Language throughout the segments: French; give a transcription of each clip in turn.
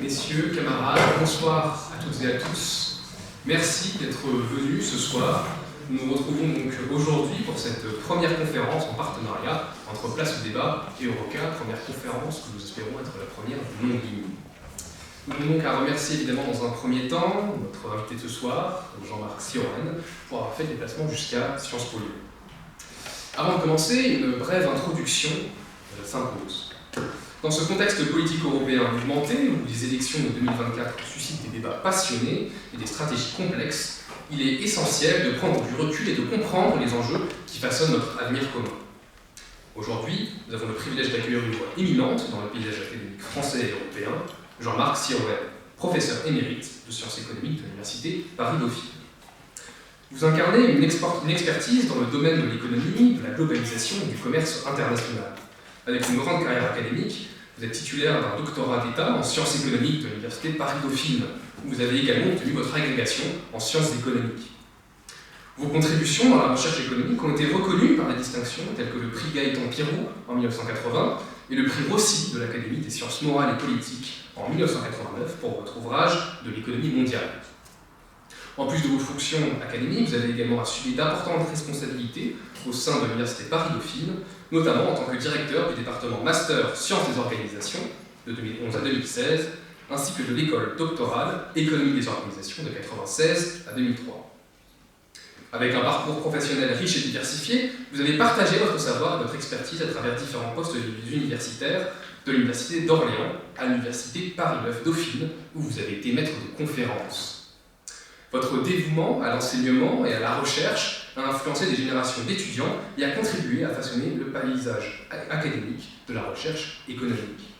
messieurs, camarades, bonsoir à toutes et à tous. Merci d'être venus ce soir. Nous nous retrouvons donc aujourd'hui pour cette première conférence en partenariat entre Place au Débat et Euroca, première conférence que nous espérons être la première de longue ligne. Nous avons donc à remercier évidemment dans un premier temps notre invité de ce soir, Jean-Marc Sioren, pour avoir fait le déplacement jusqu'à Sciences Po Lyon. Avant de commencer, une brève introduction s'impose. Dans ce contexte politique européen mouvementé, où les élections de 2024 suscitent des débats passionnés et des stratégies complexes, il est essentiel de prendre du recul et de comprendre les enjeux qui façonnent notre avenir commun. Aujourd'hui, nous avons le privilège d'accueillir une voix éminente dans le paysage académique français et européen, Jean-Marc Sioren, professeur émérite de sciences économiques de l'Université Paris-Dauphine. Vous incarnez une expertise dans le domaine de l'économie, de la globalisation et du commerce international. Avec une grande carrière académique, vous êtes titulaire d'un doctorat d'État en sciences économiques de l'Université Paris-Dauphine, où vous avez également obtenu votre agrégation en sciences économiques. Vos contributions dans la recherche économique ont été reconnues par des distinctions telles que le prix Gaëtan Pirou en 1980 et le prix Rossi de l'Académie des sciences morales et politiques en 1989 pour votre ouvrage de l'économie mondiale. En plus de vos fonctions académiques, vous avez également assumé d'importantes responsabilités au sein de l'Université Paris-Dauphine, notamment en tant que directeur du département Master Sciences des Organisations de 2011 à 2016, ainsi que de l'école doctorale Économie des Organisations de 1996 à 2003. Avec un parcours professionnel riche et diversifié, vous avez partagé votre savoir et votre expertise à travers différents postes universitaires, de l'Université d'Orléans à l'Université Paris-Dauphine, où vous avez été maître de conférences. Votre dévouement à l'enseignement et à la recherche a influencé des générations d'étudiants et a contribué à façonner le paysage académique de la recherche économique.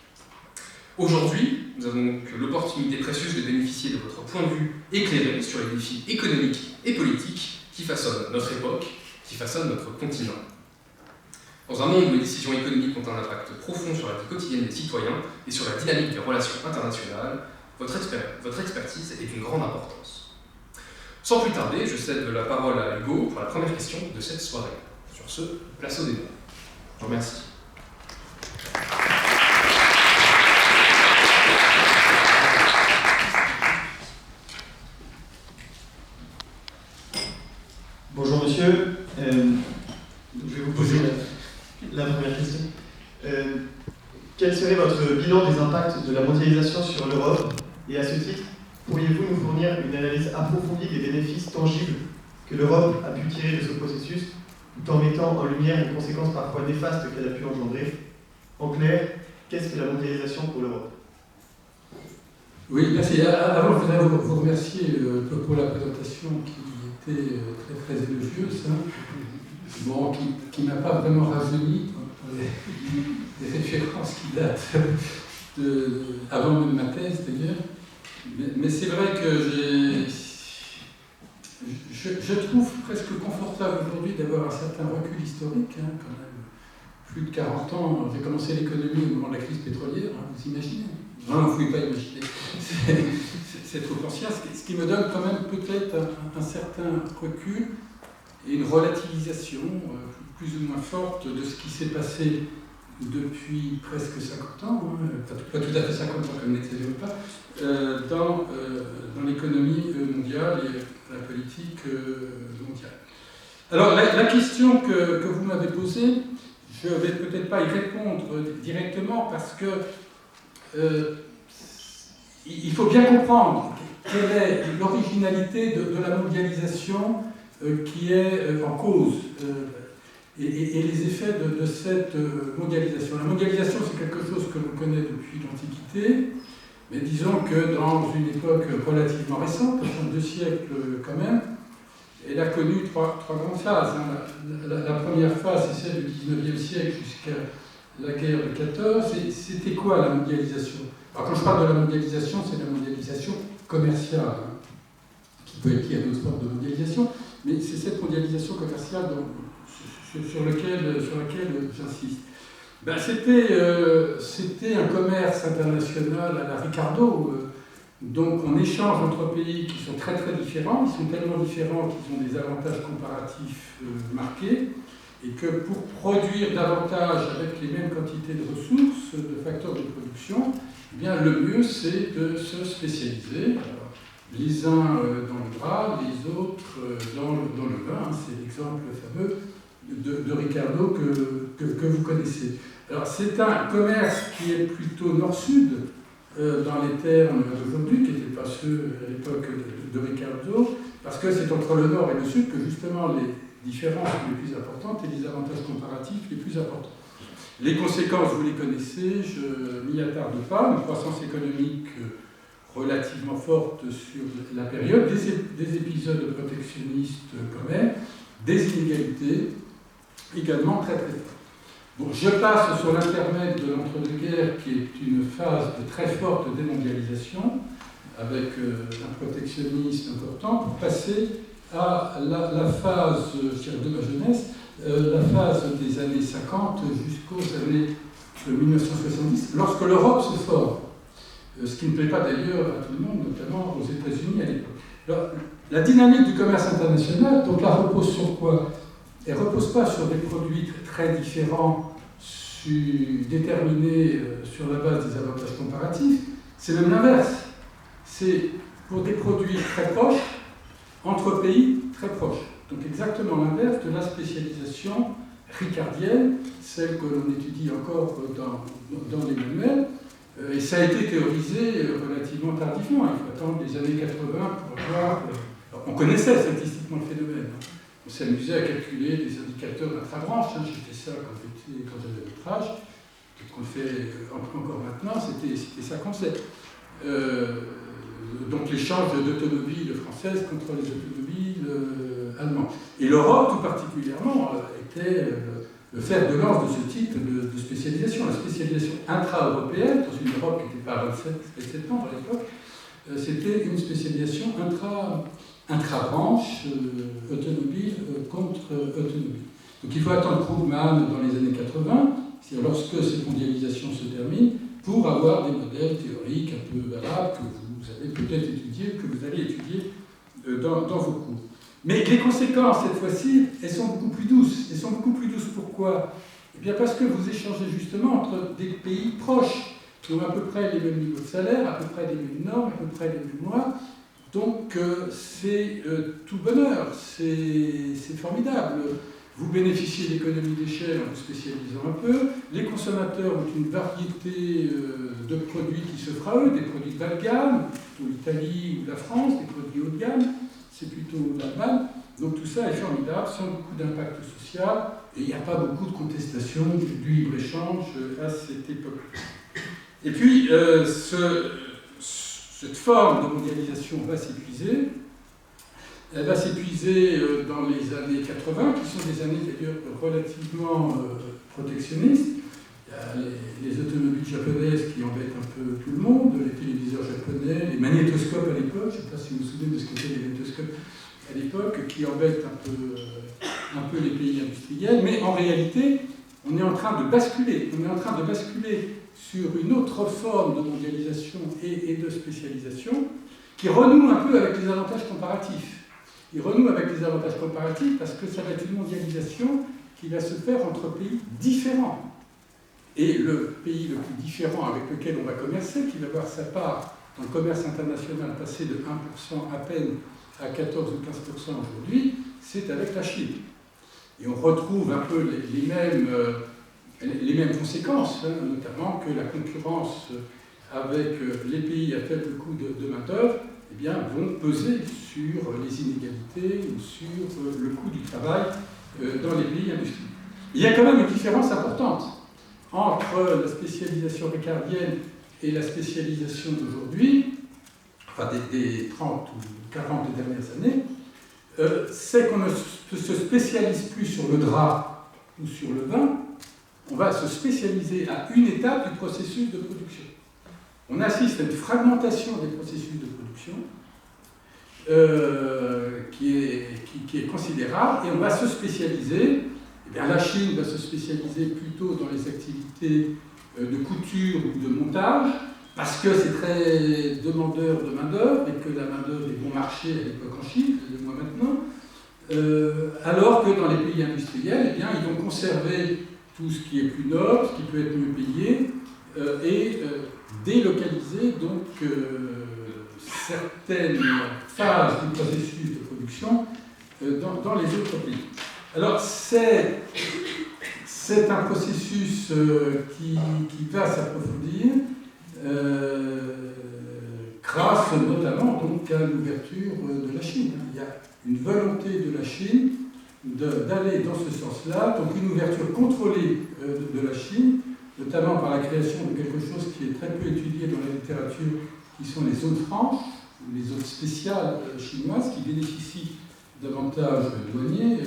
Aujourd'hui, nous avons donc l'opportunité précieuse de bénéficier de votre point de vue éclairé sur les défis économiques et politiques qui façonnent notre époque, qui façonnent notre continent. Dans un monde où les décisions économiques ont un impact profond sur la vie quotidienne des citoyens et sur la dynamique des relations internationales, votre expertise est d'une grande importance. Sans plus tarder, je cède la parole à Hugo pour la première question de cette soirée. Sur ce, place au débat. Je vous remercie. Bonjour monsieur, je vais vous poser la première question. Quel serait votre bilan des impacts de la mondialisation sur l'Europe? Et à ce titre, pourriez-vous nous fournir une analyse approfondie des bénéfices tangibles que l'Europe a pu tirer de ce processus, tout en mettant en lumière les conséquences parfois néfastes qu'elle a pu engendrer? En clair, qu'est-ce que la mondialisation pour l'Europe? Oui, merci. Avant, je voudrais vous remercier pour la présentation qui était très très élogieuse, bon, qui n'a pas vraiment rajeuni pour les références qui datent avant même ma thèse d'ailleurs. Mais c'est vrai que je trouve presque confortable aujourd'hui d'avoir un certain recul historique, quand même. Plus de 40 ans, j'ai commencé l'économie au moment de la crise pétrolière, vous imaginez? Non, vous ne pouvez pas imaginer. C'est trop ancien, ce qui me donne quand même peut-être un certain recul et une relativisation plus ou moins forte de ce qui s'est passé depuis presque 50 ans, pas tout à fait 50 ans comme n'exagérons pas, dans l'économie mondiale et la politique mondiale. Alors la question que vous m'avez posée, je ne vais peut-être pas y répondre directement parce que il faut bien comprendre quelle est l'originalité de la mondialisation qui est en cause. Et les effets de cette mondialisation. La mondialisation, c'est quelque chose que l'on connaît depuis l'Antiquité, mais disons que dans une époque relativement récente, 2 siècles quand même, elle a connu trois grandes phases. La première phase, c'est celle du 19e siècle jusqu'à la guerre de 14. C'était quoi la mondialisation? Alors quand je parle de la mondialisation, c'est la mondialisation commerciale, qui peut être liée à d'autres formes de mondialisation, mais c'est cette mondialisation commerciale sur laquelle j'insiste. C'était un commerce international à la Ricardo, donc on échange entre pays qui sont très très différents, ils sont tellement différents qu'ils ont des avantages comparatifs marqués, et que pour produire davantage avec les mêmes quantités de ressources, de facteurs de production, eh bien, le mieux, c'est de se spécialiser. Alors, les uns dans le drap, les autres dans le vin. C'est l'exemple fameux de Ricardo que vous connaissez. Alors, c'est un commerce qui est plutôt nord-sud dans les termes d'aujourd'hui, qui n'étaient pas ceux à l'époque de Ricardo, parce que c'est entre le nord et le sud que justement les différences sont les plus importantes et les avantages comparatifs les plus importants. Les conséquences, vous les connaissez, je m'y attarde pas, une croissance économique relativement forte sur la période, des épisodes protectionnistes quand même, des inégalités également très très fortes. Bon, je passe sur l'intermède de l'entre-deux-guerres, qui est une phase de très forte démondialisation, avec un protectionnisme important, pour passer à la phase, je dirais, de ma jeunesse, la phase des années 50 jusqu'aux années 1970, lorsque l'Europe se forme. Ce qui ne plaît pas d'ailleurs à tout le monde, notamment aux États-Unis à l'époque. Alors, la dynamique du commerce international, donc, la repose sur quoi? Elle ne repose pas sur des produits très différents, déterminés sur la base des avantages comparatifs. C'est même l'inverse. C'est pour des produits très proches, entre pays très proches. Donc exactement l'inverse de la spécialisation ricardienne, celle que l'on étudie encore dans les manuels. Et ça a été théorisé relativement tardivement. Il faut attendre les années 80 pour voir. Alors, on connaissait statistiquement le phénomène. On s'amusait à calculer des indicateurs d'intra-branche. J'ai fait ça quand j'avais votre âge. Peut-être qu'on le fait encore maintenant. C'était ça qu'on faisait. Donc l'échange d'automobiles françaises contre les automobiles allemandes. Et l'Europe, tout particulièrement, était le fer de lance de ce type de spécialisation. La spécialisation intra-européenne, dans une Europe qui n'était pas 27 membres à l'époque, c'était une spécialisation intra-branche, automobile contre automobile. Donc il faut attendre Krugman dans les années 80, c'est-à-dire lorsque cette mondialisation se termine, pour avoir des modèles théoriques un peu valables que vous avez peut-être étudiés, que vous allez étudier dans vos cours. Mais les conséquences, cette fois-ci, elles sont beaucoup plus douces. Elles sont beaucoup plus douces pourquoi? Eh bien parce que vous échangez justement entre des pays proches, qui ont à peu près les mêmes niveaux de salaire, à peu près les mêmes normes, à peu près les mêmes lois. Donc c'est tout bonheur, c'est formidable. Vous bénéficiez d'économies d'échelle en vous spécialisant un peu. Les consommateurs ont une variété de produits qui s'offrent à eux, des produits bas de gamme, plutôt l'Italie ou la France, des produits haut de gamme, c'est plutôt l'Allemagne. Donc tout ça est formidable, sans beaucoup d'impact social, et il n'y a pas beaucoup de contestation du libre-échange à cette époque. Et puis, cette forme de mondialisation va s'épuiser. Elle va s'épuiser dans les années 80, qui sont des années d'ailleurs relativement protectionnistes. Il y a les automobiles japonaises qui embêtent un peu tout le monde, les téléviseurs japonais, les magnétoscopes à l'époque, je ne sais pas si vous vous souvenez de ce qu'étaient les magnétoscopes à l'époque, qui embêtent un peu les pays industriels. Mais en réalité, on est en train de basculer. On est en train de basculer sur une autre forme de mondialisation et de spécialisation qui renoue un peu avec les avantages comparatifs. Il renoue avec les avantages comparatifs parce que ça va être une mondialisation qui va se faire entre pays différents. Et le pays le plus différent avec lequel on va commercer, qui va voir sa part dans le commerce international passer de 1% à peine à 14 ou 15% aujourd'hui, c'est avec la Chine. Et on retrouve un peu les mêmes conséquences, hein, notamment que la concurrence avec les pays à faible coût de main-d'œuvre, eh bien, vont peser sur les inégalités ou sur le coût du travail dans les pays industriels. Il y a quand même une différence importante entre la spécialisation ricardienne et la spécialisation d'aujourd'hui, enfin des 30 ou 40 dernières années, c'est qu'on ne se spécialise plus sur le drap ou sur le vin, on va se spécialiser à une étape du processus de production. On assiste à une fragmentation des processus de production qui est considérable, et on va se spécialiser. Eh bien, la Chine va se spécialiser plutôt dans les activités de couture ou de montage, parce que c'est très demandeur de main-d'œuvre et que la main-d'œuvre est bon marché à l'époque en Chine, de moi maintenant, alors que dans les pays industriels, eh bien, ils vont conserver tout ce qui est plus noble, ce qui peut être mieux payé, et délocaliser donc certaines phases du processus de production dans les autres pays. Alors c'est un processus qui va s'approfondir grâce notamment donc à l'ouverture de la Chine. Il y a une volonté de la Chine d'aller dans ce sens-là, donc une ouverture contrôlée de la Chine, notamment par la création de quelque chose qui est très peu étudié dans la littérature, qui sont les zones franches, ou les zones spéciales chinoises, qui bénéficient d'avantages douaniers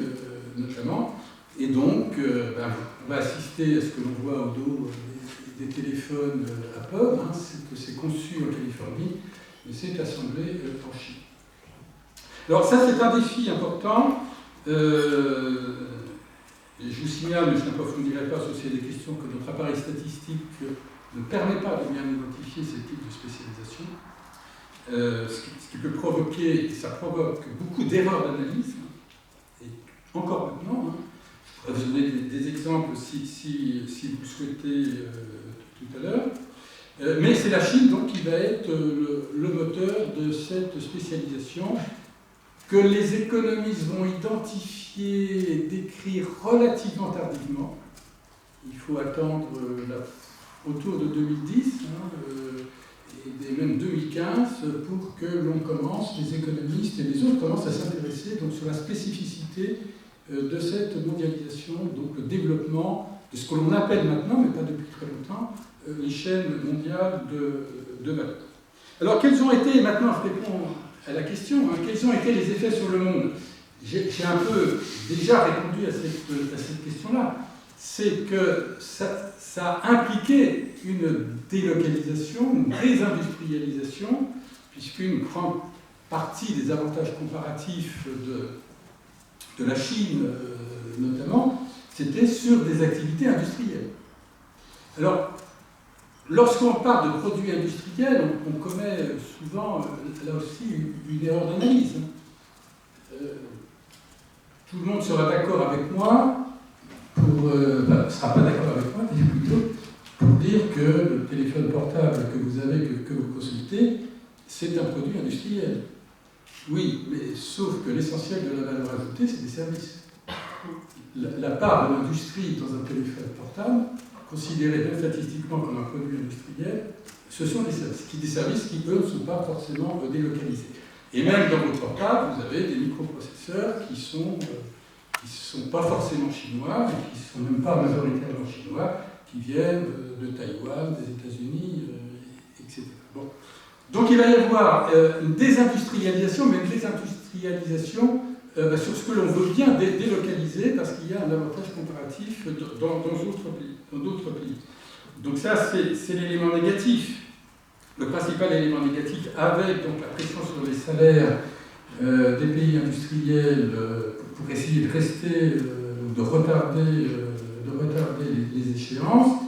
notamment. Et donc, on va assister à ce que l'on voit au dos des téléphones Apple, c'est que c'est conçu en Californie, mais c'est assemblé en Chine. Alors ça, c'est un défi important. Et je vous signale, mais je n'approfondirai pas, ceci est des questions que notre appareil statistique ne permet pas de bien identifier ces types de spécialisation. Ce qui peut provoquer, et ça provoque beaucoup d'erreurs d'analyse, et encore maintenant, je pourrais vous donner des exemples si vous le souhaitez tout à l'heure. Mais c'est la Chine donc qui va être le moteur de cette spécialisation que les économistes vont identifier et décrire relativement tardivement. Il faut attendre autour de 2010 et même 2015 pour que l'on commence, les économistes et les autres commencent à s'intéresser donc sur la spécificité de cette mondialisation, donc le développement de ce que l'on appelle maintenant, mais pas depuis très longtemps, les chaînes mondiales de valeur. Alors quels ont été, maintenant je réponds à la question, quels ont été les effets sur le monde? J'ai un peu déjà répondu à cette question-là. C'est que ça a impliqué une délocalisation, une désindustrialisation, puisqu'une grande partie des avantages comparatifs de la Chine, notamment, c'était sur des activités industrielles. Alors, lorsqu'on parle de produits industriels, on commet souvent, là aussi, une erreur d'analyse. Tout le monde sera d'accord avec moi, ne sera pas d'accord avec moi, plutôt, pour dire que le téléphone portable que vous avez, que vous consultez, c'est un produit industriel. Oui, mais sauf que l'essentiel de la valeur ajoutée, c'est des services. La part de l'industrie dans un téléphone portable, considérée même statistiquement comme un produit industriel, ce sont des services qui, eux, ne sont pas forcément délocalisés. Et même dans votre portable, vous avez des microprocesseurs qui sont pas forcément chinois, mais qui ne sont même pas majoritairement chinois, qui viennent de Taïwan, des États-Unis, etc. Bon. Donc il va y avoir une désindustrialisation, mais une désindustrialisation sur ce que l'on veut bien délocaliser, parce qu'il y a un avantage comparatif dans d'autres pays. Donc ça, c'est l'élément négatif. Le principal élément négatif, avec donc, la pression sur les salaires des pays industriels pour essayer de rester, de retarder les échéances,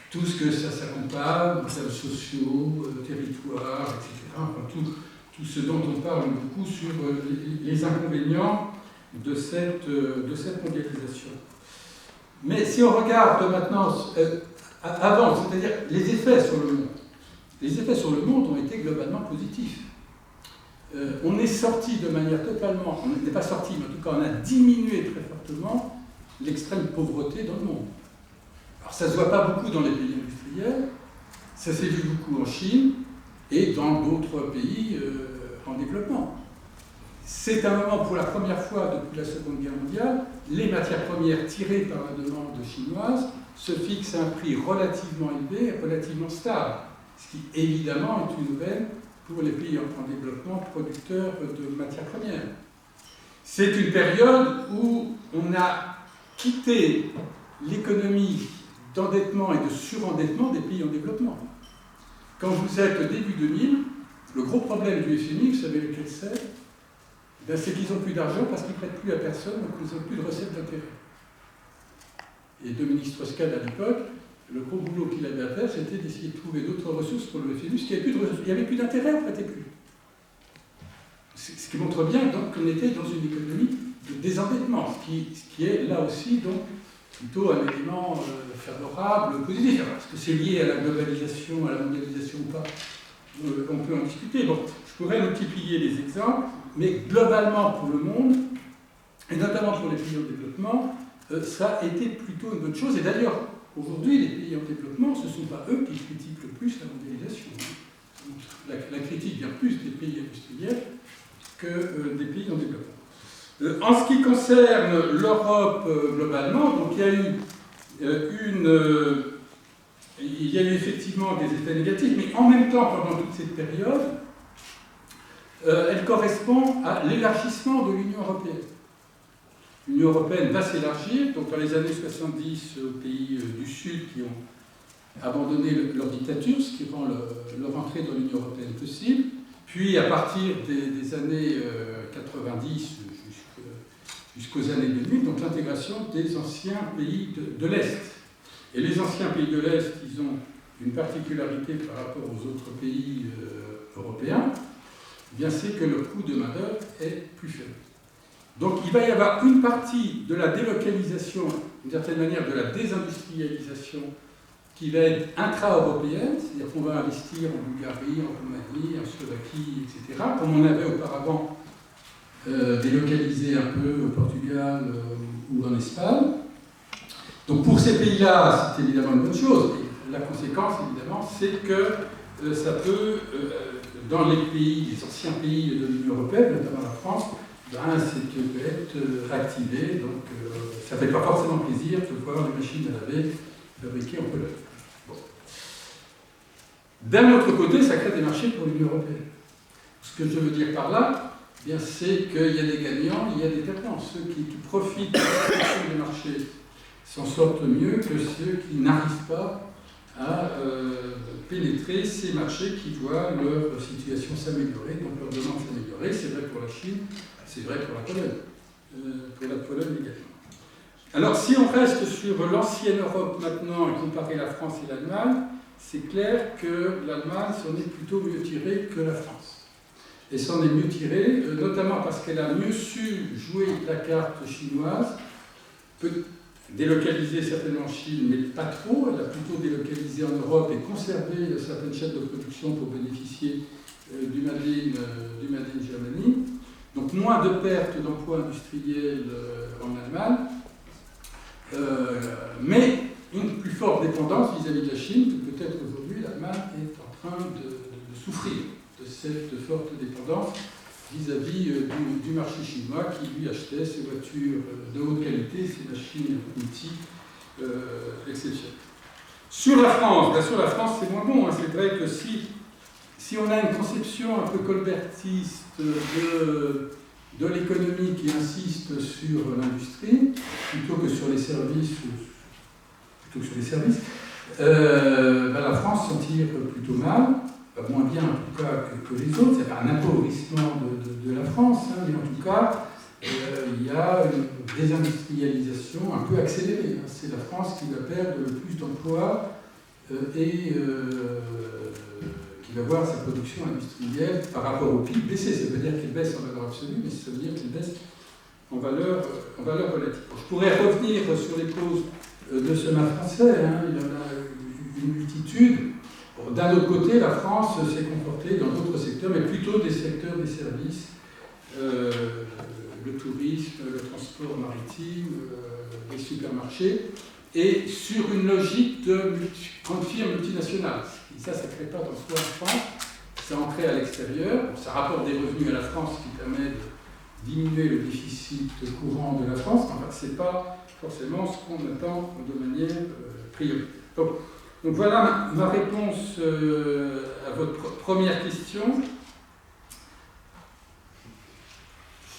tout ce que ça s'accompagne, services sociaux, territoires, etc. Enfin, tout ce dont on parle beaucoup sur les inconvénients de cette mondialisation. Mais si on regarde maintenant avant, c'est-à-dire les effets sur le monde, les effets sur le monde ont été globalement positifs. On est sorti de manière totalement, on n'était pas sorti, mais en tout cas on a diminué très fortement l'extrême pauvreté dans le monde. Alors ça ne se voit pas beaucoup dans les pays industriels, ça s'est vu beaucoup en Chine et dans d'autres pays en développement. C'est un moment, pour la première fois depuis la Seconde Guerre mondiale, les matières premières tirées par la demande chinoise se fixent à un prix relativement élevé et relativement stable, ce qui évidemment est une aubaine pour les pays en développement producteurs de matières premières. C'est une période où on a quitté l'économie d'endettement et de surendettement des pays en développement. Quand vous êtes début 2000, le gros problème du FMI, vous savez lequel c'est? C'est qu'ils n'ont plus d'argent parce qu'ils ne prêtent plus à personne, donc ils n'ont plus de recettes d'intérêt. Et Dominique Strauss-Kahn, à l'époque, le gros boulot qu'il avait à faire, c'était d'essayer de trouver d'autres ressources pour le FMI, parce qu'il n'y avait plus d'intérêt, on ne prêtait plus. Ce qui montre bien donc qu'on était dans une économie de désendettement, ce qui est là aussi donc plutôt un élément favorable, positif. Est-ce que c'est lié à la globalisation, à la mondialisation ou pas? On peut en discuter. Bon, je pourrais multiplier les exemples, mais globalement pour le monde, et notamment pour les pays en développement, ça a été plutôt une bonne chose. Et d'ailleurs, aujourd'hui, les pays en développement, ce ne sont pas eux qui critiquent le plus la mondialisation. La critique vient plus des pays industriels que des pays en développement. En ce qui concerne l'Europe globalement, donc il y a eu effectivement des effets négatifs, mais en même temps, pendant toute cette période, elle correspond à l'élargissement de l'Union européenne. L'Union européenne va s'élargir, donc dans les années 70, aux pays du Sud qui ont abandonné leur dictature, ce qui rend leur entrée dans l'Union européenne possible. Puis à partir des années 90 jusqu'aux années 2000, donc l'intégration des anciens pays de l'Est. Et les anciens pays de l'Est, ils ont une particularité par rapport aux autres pays européens, eh bien c'est que le coût de main-d'œuvre est plus faible. Donc il va y avoir une partie de la délocalisation, d'une certaine manière de la désindustrialisation, qui va être intra-européenne, c'est-à-dire qu'on va investir en Bulgarie, en Roumanie, en Slovaquie, etc., comme on avait auparavant délocalisé un peu au Portugal ou en Espagne. Donc pour ces pays-là, c'est évidemment une bonne chose. Et la conséquence, évidemment, c'est que ça peut, dans les pays, les anciens pays de l'Union européenne, notamment la France, c'est peut être activé. Donc ça ne fait pas forcément plaisir de voir les machines à laver fabriquées en Pologne. Bon. D'un autre côté, ça crée des marchés pour l'Union européenne. Ce que je veux dire par là, eh bien, c'est qu'il y a des gagnants, il y a des perdants. Ceux qui profitent de la situation des marchés s'en sortent mieux que ceux qui n'arrivent pas à pénétrer ces marchés qui voient leur situation s'améliorer, donc leur demande s'améliorer. C'est vrai pour la Chine, c'est vrai pour la Pologne également. Alors si on reste sur l'ancienne Europe maintenant et comparer la France et l'Allemagne, c'est clair que l'Allemagne s'en est plutôt mieux tirée que la France. Et s'en est mieux tirée, notamment parce qu'elle a mieux su jouer la carte chinoise, peut délocaliser certainement en Chine, mais pas trop. Elle a plutôt délocalisé en Europe et conservé certaines chaînes de production pour bénéficier du Made in Germany. Donc moins de pertes d'emplois industriels en Allemagne, mais une plus forte dépendance vis-à-vis de la Chine. Peut-être aujourd'hui l'Allemagne est en train de souffrir de cette forte dépendance vis-à-vis du marché chinois qui lui achetait ses voitures de haute qualité, ses machines outils exceptionnelles. Sur la France, bien sûr la France c'est moins bon, hein. C'est vrai que si on a une conception un peu colbertiste de l'économie qui insiste sur l'industrie, plutôt que sur les services, la France s'en tire plutôt mal. Moins bien en tout cas que les autres, c'est pas un appauvrissement de la France, hein, mais en tout cas, il y a une désindustrialisation un peu accélérée. Hein. C'est la France qui va perdre le plus d'emplois et qui va voir sa production industrielle par rapport au PIB baisser. Ça veut dire qu'elle baisse en valeur absolue, mais ça veut dire qu'elle baisse en valeur relative. Je pourrais revenir sur les causes de ce mal français, hein. Il y en a une multitude. Bon, d'un autre côté, la France s'est comportée dans d'autres secteurs, mais plutôt des secteurs des services, le tourisme, le transport maritime, les supermarchés, et sur une logique de grande firme multinationale. Et ça ne crée pas dans soi en France, ça en crée à l'extérieur, ça rapporte des revenus à la France qui permet de diminuer le déficit courant de la France, enfin, ce n'est pas forcément ce qu'on attend de manière prioritaire. Donc voilà ma réponse à votre première question.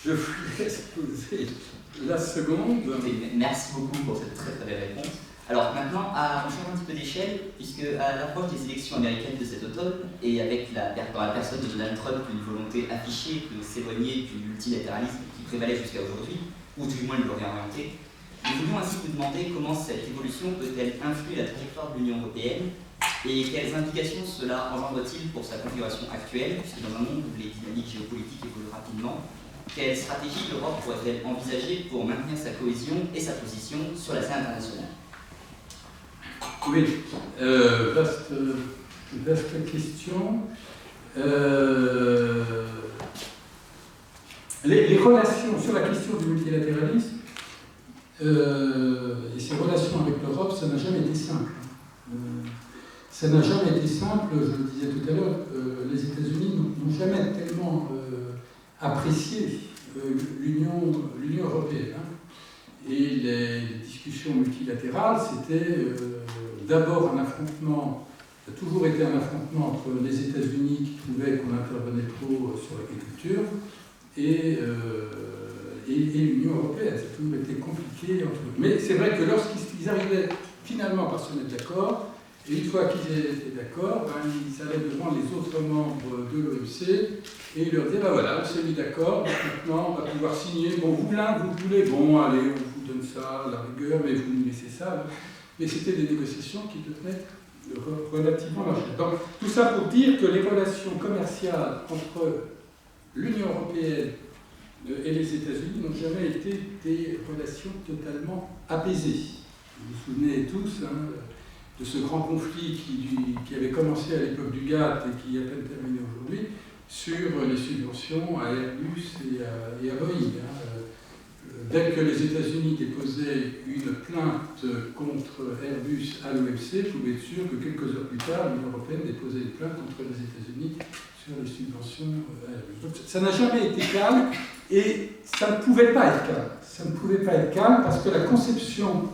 Je vous laisse poser la seconde. Merci beaucoup pour cette très très belle réponse. Alors maintenant, on change un petit peu d'échelle, puisque à l'approche des élections américaines de cet automne, et avec dans la personne de Donald Trump, une volonté affichée de s'éloigner du multilatéralisme qui prévalait jusqu'à aujourd'hui, ou du moins de le réorienter, nous voulions ainsi vous demander comment cette évolution peut-elle influer la trajectoire de l'Union européenne et quelles implications cela engendre-t-il pour sa configuration actuelle, puisque dans un monde où les dynamiques géopolitiques évoluent rapidement, quelle stratégie l'Europe pourrait-elle envisager pour maintenir sa cohésion et sa position sur la scène internationale? Oui, vaste question. Les relations sur la question du multilatéralisme et ses relations avec l'Europe, ça n'a jamais été simple. Ça n'a jamais été simple, je le disais tout à l'heure, les États-Unis n'ont jamais tellement apprécié l'Union européenne. Et les discussions multilatérales, c'était d'abord un affrontement, ça a toujours été un affrontement entre les États-Unis qui trouvaient qu'on intervenait trop sur l'agriculture et l'Union européenne. Ça a toujours été compliqué entre eux. Mais c'est vrai que lorsqu'ils arrivaient finalement par se mettre d'accord, et une fois qu'ils étaient d'accord, ils allaient devant les autres membres de l'OMC et ils leur disaient, ben voilà, on s'est mis d'accord, maintenant on va pouvoir signer, bon, vous voulez, bon, allez, on vous donne ça, la rigueur, mais vous nous laissez ça. Là. Mais c'était des négociations qui devenaient relativement larges. Donc, tout ça pour dire que les relations commerciales entre l'Union européenne et les États-Unis n'ont jamais été des relations totalement apaisées. Vous vous souvenez tous de ce grand conflit qui avait commencé à l'époque du GATT et qui est à peine terminé aujourd'hui sur les subventions à Airbus et à Boeing. Dès que les États-Unis déposaient une plainte contre Airbus à l'OMC, vous pouvez être sûr que quelques heures plus tard, l'Union européenne déposait une plainte contre les États-Unis sur les subventions à Airbus. Donc, ça n'a jamais été calme et ça ne pouvait pas être calme. Ça ne pouvait pas être calme parce que la conception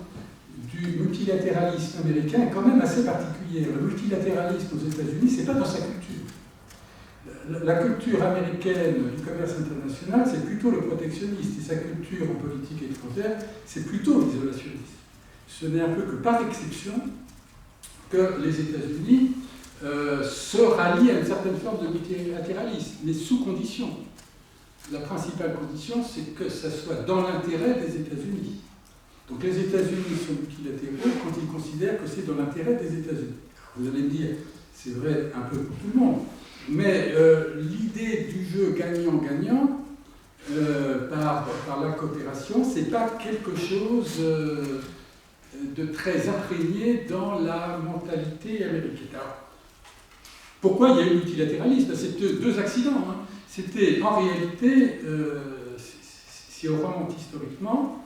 du multilatéralisme américain est quand même assez particulière. Le multilatéralisme aux États-Unis, c'est pas dans sa culture. La culture américaine du commerce international, c'est plutôt le protectionniste, et sa culture en politique étrangère, c'est plutôt l'isolationniste. Ce n'est un peu que par exception que les États-Unis se rallient à une certaine forme de multilatéralisme, mais sous condition. La principale condition, c'est que ça soit dans l'intérêt des États-Unis. Donc les États-Unis sont multilatéraux quand ils considèrent que c'est dans l'intérêt des États-Unis. Vous allez me dire, c'est vrai un peu pour tout le monde, mais l'idée du jeu gagnant-gagnant par la coopération, c'est pas quelque chose de très imprégné dans la mentalité américaine. Alors, pourquoi il y a eu le multilatéralisme? C'est deux accidents. C'était en réalité, si on remonte historiquement,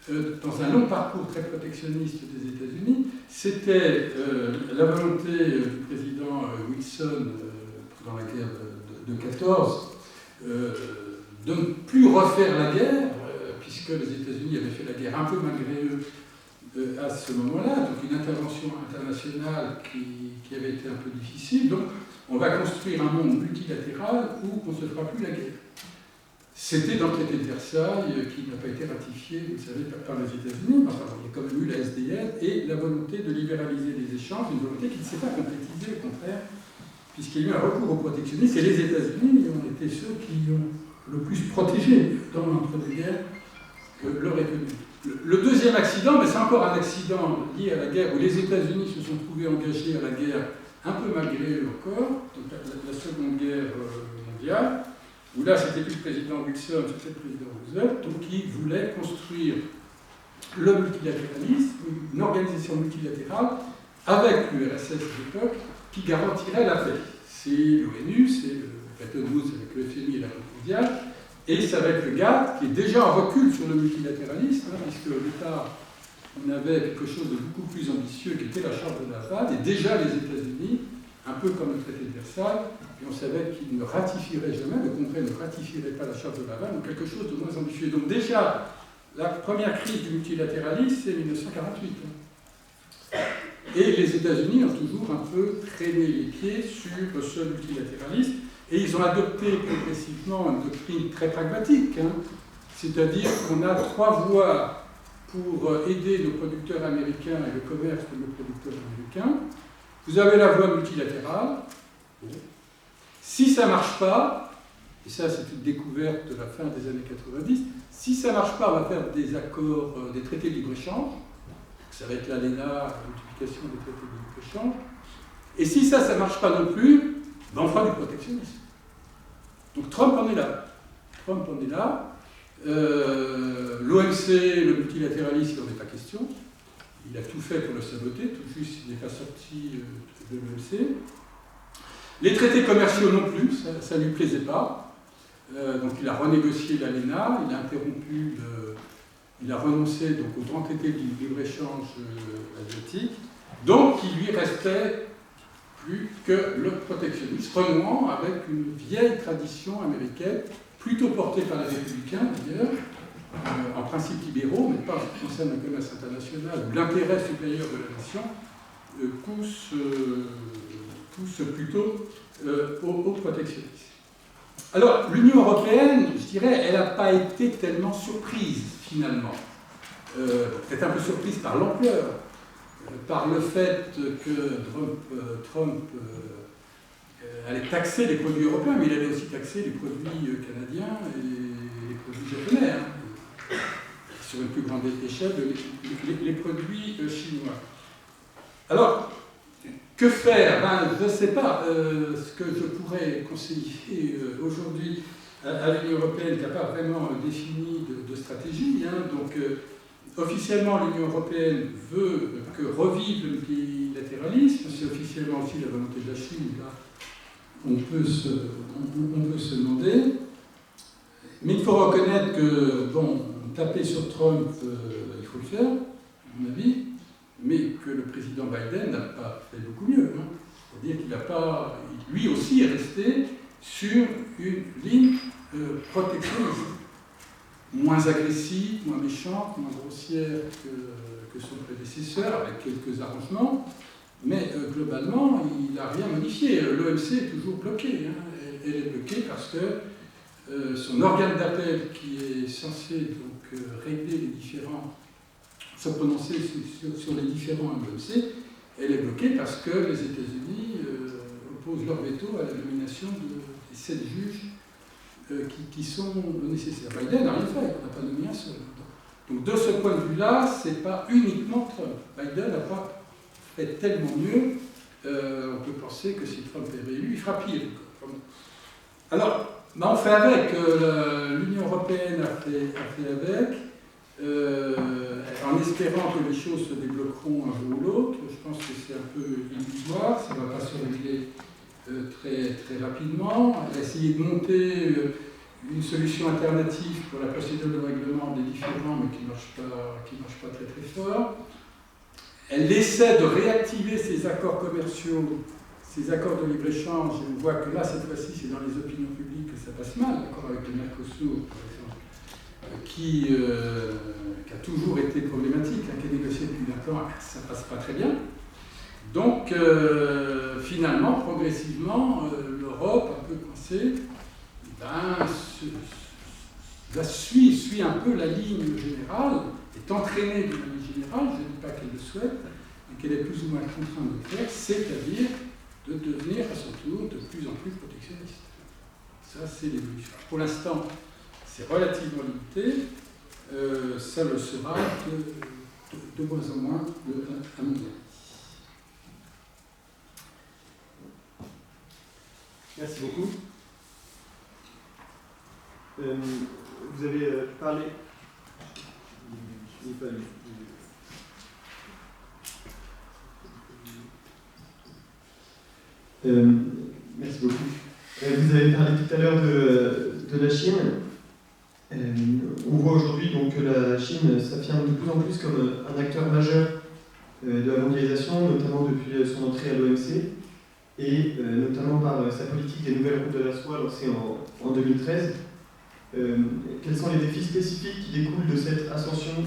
dans un long parcours très protectionniste des États-Unis, c'était la volonté du président Wilson dans la guerre de 14 de ne plus refaire la guerre, puisque les États-Unis avaient fait la guerre un peu malgré eux à ce moment-là, donc une intervention internationale qui avait été un peu difficile. Donc on va construire un monde multilatéral où on ne se fera plus la guerre. C'était dans le traité de Versailles, qui n'a pas été ratifié, vous le savez, par les États-Unis. Enfin, il y a quand même eu la SDN et la volonté de libéraliser les échanges, une volonté qui ne s'est pas concrétisée, au contraire, puisqu'il y a eu un recours au protectionnisme, et les États-Unis ont été ceux qui ont le plus protégé dans l'entre-deux-guerres leur économie. Le deuxième accident, mais c'est encore un accident lié à la guerre, où les États-Unis se sont trouvés engagés à la guerre, un peu malgré eux encore, donc la Seconde Guerre mondiale, où là, c'était plus le président Wilson, c'était le président Roosevelt, donc qui voulait construire le multilatéralisme, une organisation multilatérale, avec l'URSS de l'époque, qui garantirait la paix. C'est l'ONU, c'est le Bretton Woods avec le FMI et la Banque mondiale, et ça va être le GATT, qui est déjà en recul sur le multilatéralisme, puisque l'État, on avait quelque chose de beaucoup plus ambitieux, qui était la Charte de La Havane, et déjà les États-Unis, un peu comme le traité de Versailles, et on savait qu'ils ne ratifieraient jamais, le Congrès ne ratifierait pas la Charte de La Havane, ou quelque chose de moins ambitieux. Donc déjà, la première crise du multilatéralisme, c'est 1948. Et les États-Unis ont toujours un peu traîné les pieds sur ce multilatéralisme, et ils ont adopté progressivement une doctrine très pragmatique, c'est-à-dire qu'on a 3 voies pour aider nos producteurs américains et le commerce de nos producteurs américains. Vous avez la voie multilatérale. Si ça ne marche pas, et ça c'est une découverte de la fin des années 90, si ça ne marche pas, on va faire des accords, des traités de libre-échange. Ça va être l'ALENA, la multiplication des traités de libre-échange. Et si ça ne marche pas non plus, ben on fera du protectionnisme. Donc Trump en est là. Trump en est là. L'OMC, le multilatéralisme, il n'en est pas question. Il a tout fait pour le saboter, tout juste il n'est pas sorti de l'OMC. Les traités commerciaux non plus, ça ne lui plaisait pas. Donc il a renégocié l'ALENA, il a interrompu, il a renoncé donc, au grand traité de libre-échange asiatique. Donc il lui restait plus que le protectionnisme, renouant avec une vieille tradition américaine, plutôt portée par les républicains d'ailleurs, en principe libéraux, mais pas en ce qui concerne le commerce international, où l'intérêt supérieur de la nation pousse plutôt au protectionnisme. Alors, l'Union européenne, je dirais, elle n'a pas été tellement surprise, finalement. Peut-être un peu surprise par l'ampleur, par le fait que Trump allait taxer les produits européens, mais il allait aussi taxer les produits canadiens et les produits japonais, hein, sur une plus grande échelle, les produits chinois. Alors, que faire? Je ne sais pas. Ce que je pourrais conseiller aujourd'hui à l'Union européenne, qui n'a pas vraiment défini de stratégie. Hein, donc, officiellement, l'Union européenne veut que revive le multilatéralisme. C'est officiellement aussi la volonté de la Chine. Là, on peut se demander. Mais il faut reconnaître que, bon, taper sur Trump, il faut le faire, à mon avis. Mais que le président Biden n'a pas fait beaucoup mieux. Hein. C'est-à-dire qu'il n'a pas, lui aussi est resté sur une ligne protectionniste, moins agressive, moins méchante, moins grossière que son prédécesseur, avec quelques arrangements, mais globalement, il n'a rien modifié. L'OMC est toujours bloqué. Hein. Elle est bloquée parce que son organe d'appel, qui est censé donc, régler les différents, se prononcer sur les différents OMC, elle est bloquée parce que les États-Unis opposent leur veto à la nomination des 7 juges qui sont nécessaires. Biden n'a rien fait, il n'a pas nommé un seul. Donc de ce point de vue-là, ce n'est pas uniquement Trump. Biden n'a pas fait tellement mieux. On peut penser que si Trump est réélu, il fera pire. Alors, on fait avec. L'Union européenne a fait avec. En espérant que les choses se débloqueront un jour ou l'autre. Je pense que c'est un peu illusoire, ça ne va pas se régler très, très rapidement. Elle a essayé de monter une solution alternative pour la procédure de règlement des différends, mais qui ne marche pas très très fort. Elle essaie de réactiver ses accords commerciaux, ses accords de libre-échange, et on voit que là, cette fois-ci, c'est dans les opinions publiques que ça passe mal, l'accord avec le Mercosur, par exemple. Qui a toujours été problématique, qui est négocié depuis 20 ans, ça ne passe pas très bien. Donc, finalement, progressivement, l'Europe, un peu coincée, suit un peu la ligne générale, est entraînée de la ligne générale, je ne dis pas qu'elle le souhaite, mais qu'elle est plus ou moins contrainte de faire, c'est-à-dire de devenir à son tour de plus en plus protectionniste. Ça, c'est l'évolution. Pour l'instant, c'est relativement limité, ça le sera de moins en moins, à mon avis. Merci beaucoup. Vous avez parlé. Merci beaucoup. Vous avez parlé tout à l'heure de la Chine. On voit aujourd'hui donc que la Chine s'affirme de plus en plus comme un acteur majeur de la mondialisation, notamment depuis son entrée à l'OMC, et notamment par sa politique des nouvelles routes de la soie lancée en 2013. Quels sont les défis spécifiques qui découlent de cette ascension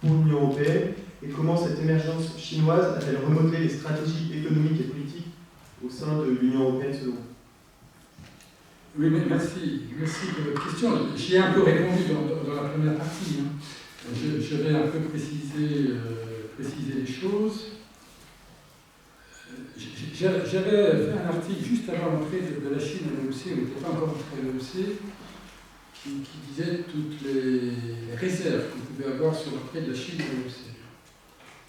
pour l'Union européenne, et comment cette émergence chinoise a-t-elle remodelé les stratégies économiques et politiques au sein de l'Union européenne selon vous? Oui, mais merci de votre question. J'y ai un peu répondu dans la première partie. Hein. Je vais un peu préciser les choses. J'avais fait un article juste avant l'entrée de la Chine à l'OMC, on n'était pas encore entré à l'OMC, qui disait toutes les réserves qu'on pouvait avoir sur l'entrée de la Chine à l'OMC.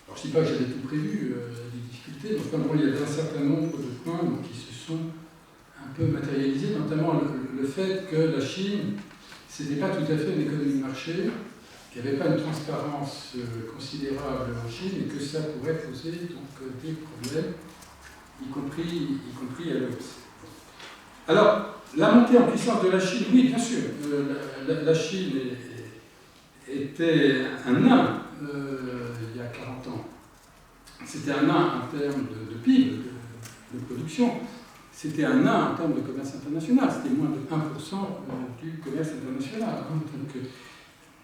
Alors je ne dis pas que j'avais tout prévu, des difficultés, mais enfin, il y avait un certain nombre de points qui se sont un peu matérialisés, notamment le fait que la Chine ce n'était pas tout à fait une économie de marché, qu'il n'y avait pas une transparence considérable en Chine et que ça pourrait poser donc, des problèmes, y compris à l'Ouest. Alors, la montée en puissance de la Chine, oui, bien sûr. La Chine était un nain il y a 40 ans. C'était un nain en termes de PIB, de production. C'était un nain en termes de commerce international. C'était moins de 1% du commerce international. Donc, on ne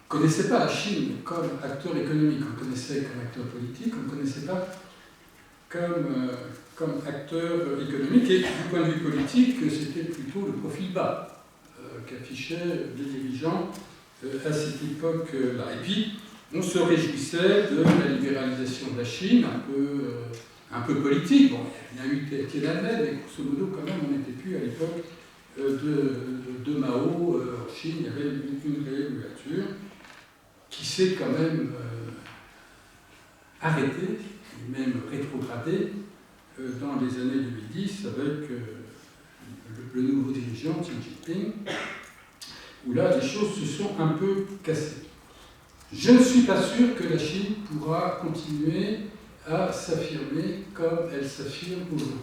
connaissait pas la Chine comme acteur économique. On connaissait comme acteur politique, on ne connaissait pas comme acteur économique. Et du point de vue politique, c'était plutôt le profil bas qu'affichaient les dirigeants à cette époque-là. Et puis, on se réjouissait de la libéralisation de la Chine, un peu politique. Bon, il y a eu Tiananmen, mais grosso modo, quand même, on n'était plus à l'époque de Mao. En Chine, il y avait une réelle ouverture qui s'est quand même arrêtée, et même rétrogradée, dans les années 2010 avec le nouveau dirigeant Xi Jinping, où là, les choses se sont un peu cassées. Je ne suis pas sûr que la Chine pourra continuer à s'affirmer comme elle s'affirme aujourd'hui.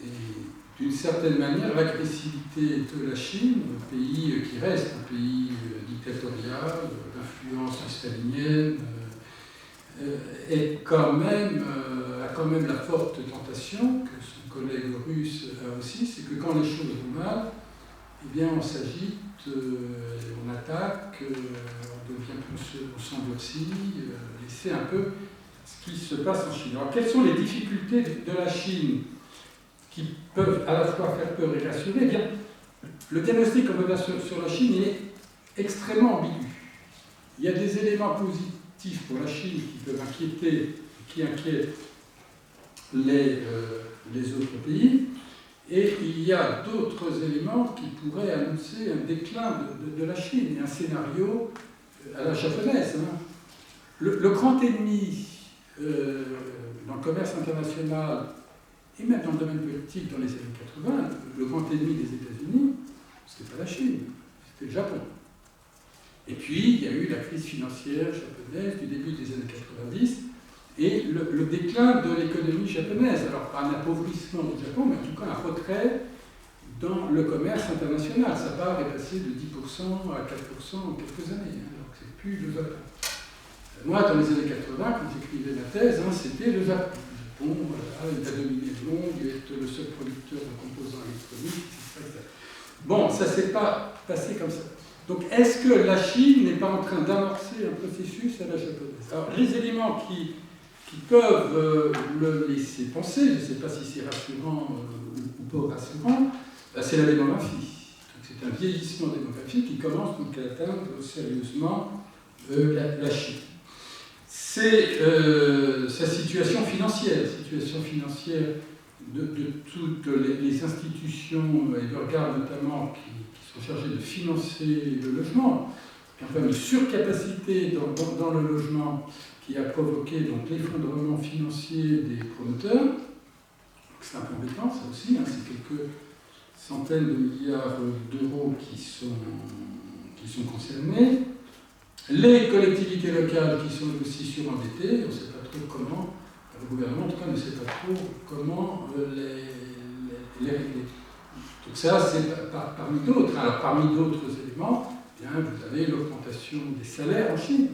Et d'une certaine manière, l'agressivité de la Chine, un pays qui reste un pays dictatorial, d'influence stalinienne, a quand même la forte tentation, que son collègue russe a aussi, c'est que quand les choses vont mal, eh bien on s'agite, on attaque, on s'endurcit, et c'est un peu ce qui se passe en Chine. Alors, quelles sont les difficultés de la Chine qui peuvent à la fois faire peur et rassurer? Eh bien, le diagnostic qu'on peut faire sur la Chine est extrêmement ambigu. Il y a des éléments positifs pour la Chine qui peuvent inquiéter, qui inquiètent les autres pays, et il y a d'autres éléments qui pourraient annoncer un déclin de la Chine, et un scénario à la japonaise. Le grand ennemi dans le commerce international, et même dans le domaine politique dans les années 80, le grand ennemi des États-Unis, c'était pas la Chine, c'était le Japon. Et puis, il y a eu la crise financière japonaise du début des années 90 et le déclin de l'économie japonaise. Alors, pas un appauvrissement du Japon, mais en tout cas un retrait dans le commerce international. Sa part est passée de 10% à 4% en quelques années. Donc, c'est plus le Japon. Moi, dans les années 80, quand j'écrivais ma thèse, c'était le Japon. Le Japon, il a dominé le monde, il est le seul producteur de composants électroniques, etc. Bon, ça ne s'est pas passé comme ça. Donc, est-ce que la Chine n'est pas en train d'amorcer un processus à la japonaise? Alors, les éléments qui peuvent le laisser penser, je ne sais pas si c'est rassurant ou pas rassurant, c'est la démographie. C'est un vieillissement démographique qui commence donc à atteindre sérieusement la Chine. C'est sa situation financière de toutes les institutions, et je regarde notamment qui sont chargés de financer le logement, enfin une surcapacité dans le logement qui a provoqué donc l'effondrement financier des promoteurs. C'est un peu embêtant, ça aussi, c'est quelques centaines de milliards d'euros qui sont concernés. Les collectivités locales qui sont aussi surendettées, on ne sait pas trop comment, le gouvernement en tout cas ne sait pas trop comment les régler. Donc ça, c'est parmi d'autres. Alors parmi d'autres éléments, eh bien, vous avez l'augmentation des salaires en Chine.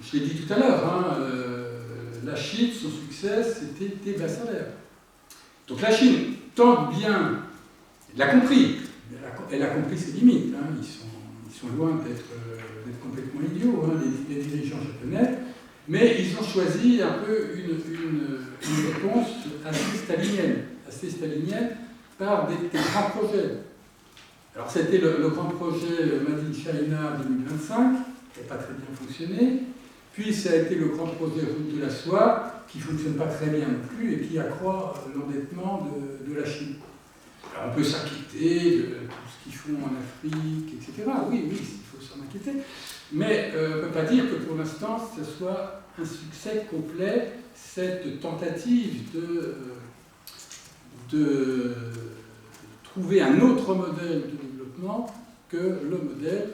Je l'ai dit tout à l'heure, la Chine, son succès, c'était des bas salaires. Donc la Chine tente bien, elle l'a compris, elle a compris ses limites. Ils sont loin d'être complètement idiots, les dirigeants japonais, mais ils ont choisi un peu une réponse assez stalinienne par des grands projets. Alors c'était le grand projet Made in China 2025, qui n'a pas très bien fonctionné, puis ça a été le grand projet Route de la soie, qui ne fonctionne pas très bien non plus et qui accroît l'endettement de la Chine. Alors on peut s'inquiéter de tout ce qu'ils font en Afrique, etc. Oui, il faut s'en inquiéter. Mais on ne peut pas dire que pour l'instant, ce soit un succès complet, cette tentative de trouver un autre modèle de développement que le modèle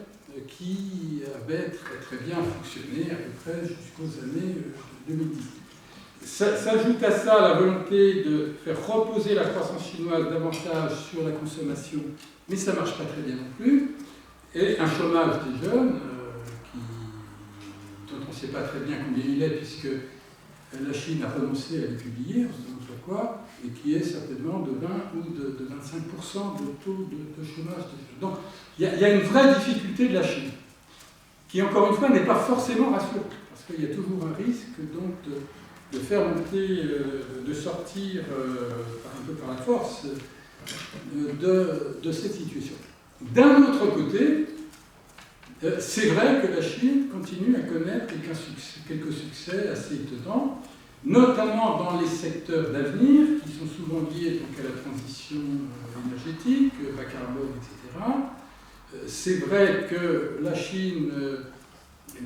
qui avait très bien fonctionné à peu près jusqu'aux années 2010. S'ajoute à ça la volonté de faire reposer la croissance chinoise davantage sur la consommation, mais ça ne marche pas très bien non plus, et un chômage des jeunes dont on ne sait pas très bien combien il est, puisque la Chine a renoncé à les publier, on se demande pourquoi, et qui est certainement de 20 ou de 25% de taux de chômage des jeunes. Donc il y a une vraie difficulté de la Chine, qui encore une fois n'est pas forcément rassurante, parce qu'il y a toujours un risque donc de faire monter, de sortir un peu par la force de cette situation. D'un autre côté, c'est vrai que la Chine continue à connaître quelques succès assez étonnants, notamment dans les secteurs d'avenir, qui sont souvent liés donc, à la transition énergétique, bas carbone, etc. C'est vrai que la Chine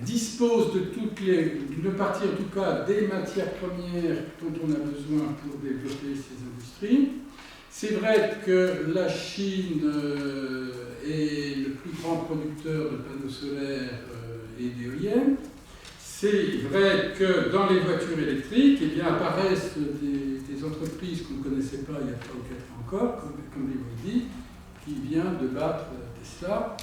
dispose d'une partie en tout cas des matières premières dont on a besoin pour développer ces industries. C'est vrai que la Chine est le plus grand producteur de panneaux solaires et d'éoliennes. C'est vrai que dans les voitures électriques, eh bien, apparaissent des entreprises qu'on ne connaissait pas il y a 3 ou 4 ans encore, comme BYD, qui vient de battre Tesla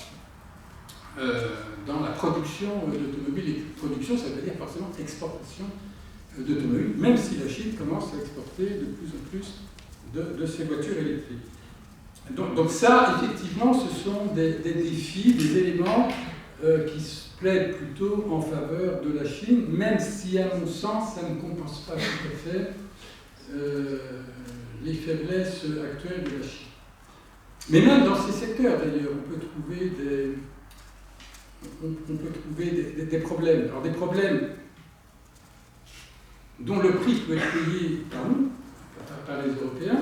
dans la production d'automobiles. Et production, ça veut dire forcément exportation d'automobiles, même si la Chine commence à exporter de plus en plus de ces voitures électriques. Donc ça, effectivement, ce sont des défis, des éléments qui se plaident plutôt en faveur de la Chine, même si, à mon sens, ça ne compense pas tout à fait les faiblesses actuelles de la Chine. Mais même dans ces secteurs, d'ailleurs, on peut trouver des problèmes. Alors des problèmes dont le prix peut être payé par nous, par les Européens,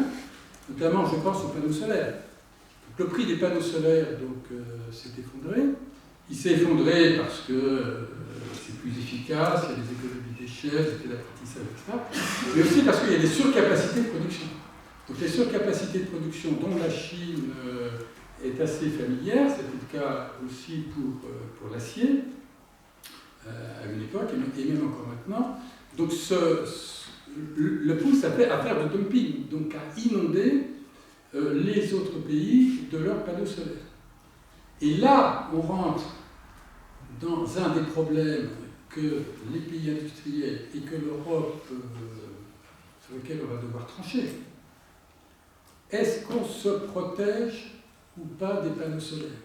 notamment, je pense, aux panneaux solaires. Le prix des panneaux solaires s'est effondré. Il s'est effondré parce que c'est plus efficace, il y a des économies d'échelle, c'était l'apprentissage, etc. Mais aussi parce qu'il y a des surcapacités de production. Donc les surcapacités de production dont la Chine est assez familière, c'était le cas aussi pour l'acier, à une époque, et même encore maintenant. Donc le pousse à faire de dumping, donc à inonder les autres pays de leurs panneaux solaires. Et là, on rentre dans un des problèmes que les pays industriels et que l'Europe, sur lequel on va devoir trancher. Est-ce qu'on se protège ou pas des panneaux solaires?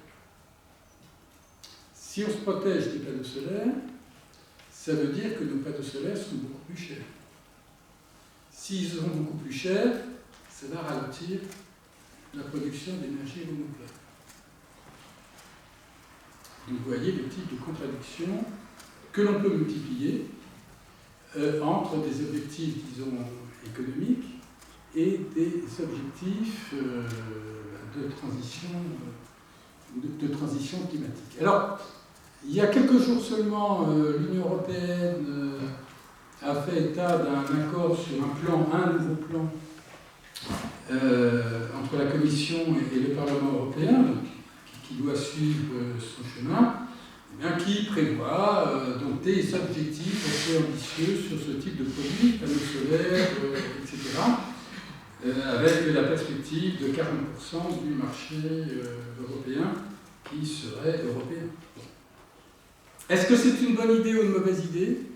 Si on se protège des panneaux solaires, ça veut dire que nos panneaux solaires sont beaucoup plus chers. S'ils sont beaucoup plus chers, ça va ralentir la production d'énergie renouvelable. Donc vous voyez le type de contradiction que l'on peut multiplier entre des objectifs, disons, économiques et des objectifs de transition climatique. Alors, il y a quelques jours seulement, l'Union européenne a fait état d'un accord sur un nouveau plan entre la Commission et le Parlement européen, donc, qui doit suivre son chemin, qui prévoit donc des objectifs assez ambitieux sur ce type de produits, panneaux solaires, etc., avec la perspective de 40% du marché européen qui serait européen. Est-ce que c'est une bonne idée ou une mauvaise idée?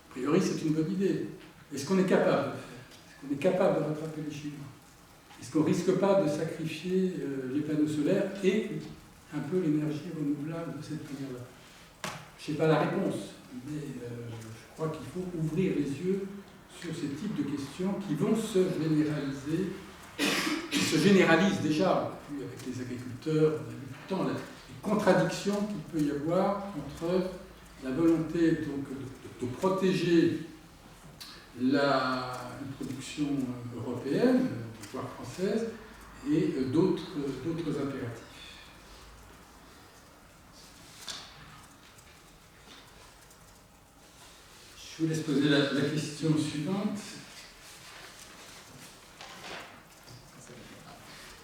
A priori, c'est une bonne idée. Est-ce qu'on est capable de le faire? Est-ce qu'on est capable de rattraper les Chinois? Est-ce qu'on ne risque pas de sacrifier les panneaux solaires et un peu l'énergie renouvelable de cette manière-là? Je n'ai pas la réponse, mais je crois qu'il faut ouvrir les yeux sur ces types de questions qui vont se généraliser, qui se généralisent déjà avec les agriculteurs, on a vu tout le temps les contradictions qu'il peut y avoir entre la volonté donc, de protéger une production européenne, voire française, et d'autres impératifs. Je vous laisse poser la question suivante.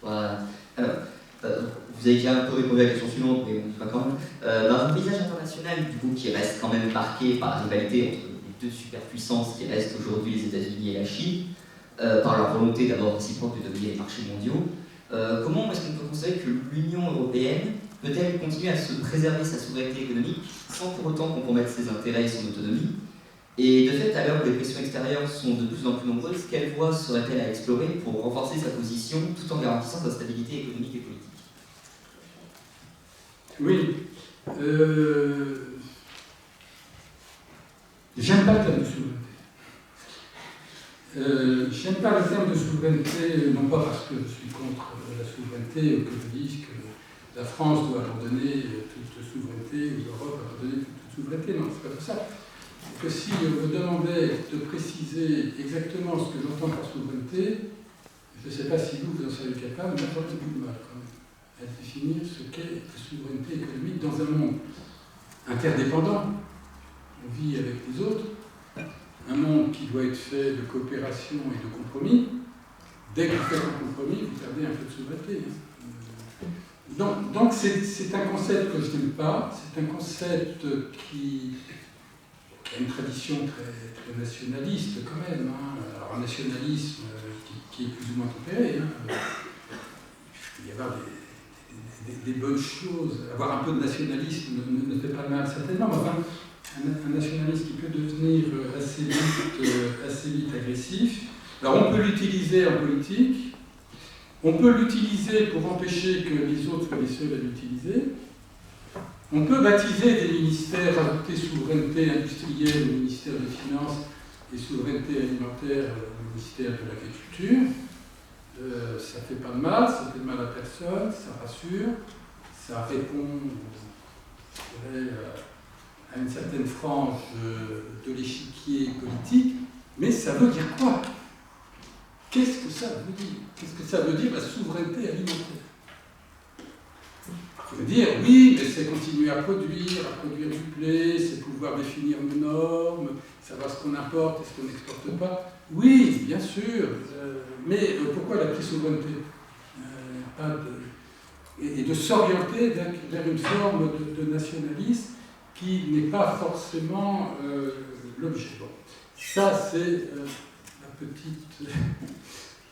Voilà. Alors, vous vous avez déjà un peu répondu à la question suivante, mais pas quand même. Dans un paysage international, du coup, qui reste quand même marqué par la rivalité entre les deux superpuissances qui restent aujourd'hui les États-Unis et la Chine, par leur volonté d'abord réciproque de dominer les marchés mondiaux, comment est-ce qu'on peut considérer que l'Union européenne peut-elle continuer à se préserver sa souveraineté économique sans pour autant compromettre ses intérêts et son autonomie? Et de fait, à l'heure où les pressions extérieures sont de plus en plus nombreuses, quelle voie serait-elle à explorer pour renforcer sa position tout en garantissant sa stabilité économique et politique? Oui. J'aime pas le terme de souveraineté. J'aime pas le terme de souveraineté, non pas parce que je suis contre la souveraineté ou que je dise que la France doit ordonner toute souveraineté ou l'Europe doit ordonner toute souveraineté. Non, c'est pas tout ça. C'est que si on me demandait de préciser exactement ce que j'entends par souveraineté, je ne sais pas si vous en serez capable, mais j'aurais beaucoup de mal quand même à définir ce qu'est la souveraineté économique dans un monde interdépendant. On vit avec les autres. Un monde qui doit être fait de coopération et de compromis. Dès que vous faites un compromis, vous perdez un peu de souveraineté. Donc c'est un concept que je n'aime pas. C'est un concept qui a une tradition très, très nationaliste quand même. Alors un nationalisme qui est plus ou moins tempéré. Il peut y avoir des bonnes choses. Avoir un peu de nationalisme ne fait pas de mal certainement. Mais enfin, un nationalisme qui peut devenir assez vite agressif. Alors on peut l'utiliser en politique, on peut l'utiliser pour empêcher que les autres soient les seuls à l'utiliser. On peut baptiser des ministères, rajouter souveraineté industrielle au ministère des Finances et souveraineté alimentaire au ministère de l'Agriculture. Ça fait pas de mal, ça fait de mal à personne, ça rassure, ça répond, je dirais, à une certaine frange de l'échiquier politique, mais ça veut dire quoi? Qu'est-ce que ça veut dire? Qu'est-ce que ça veut dire la souveraineté alimentaire? Ça veut dire, oui, mais c'est continuer à produire du blé, c'est pouvoir définir nos normes, savoir ce qu'on importe et ce qu'on n'exporte pas. Oui, bien sûr, mais pourquoi la souveraineté et de s'orienter vers une forme de nationalisme qui n'est pas forcément l'objet. Bon. Ça, c'est la petite... Je ne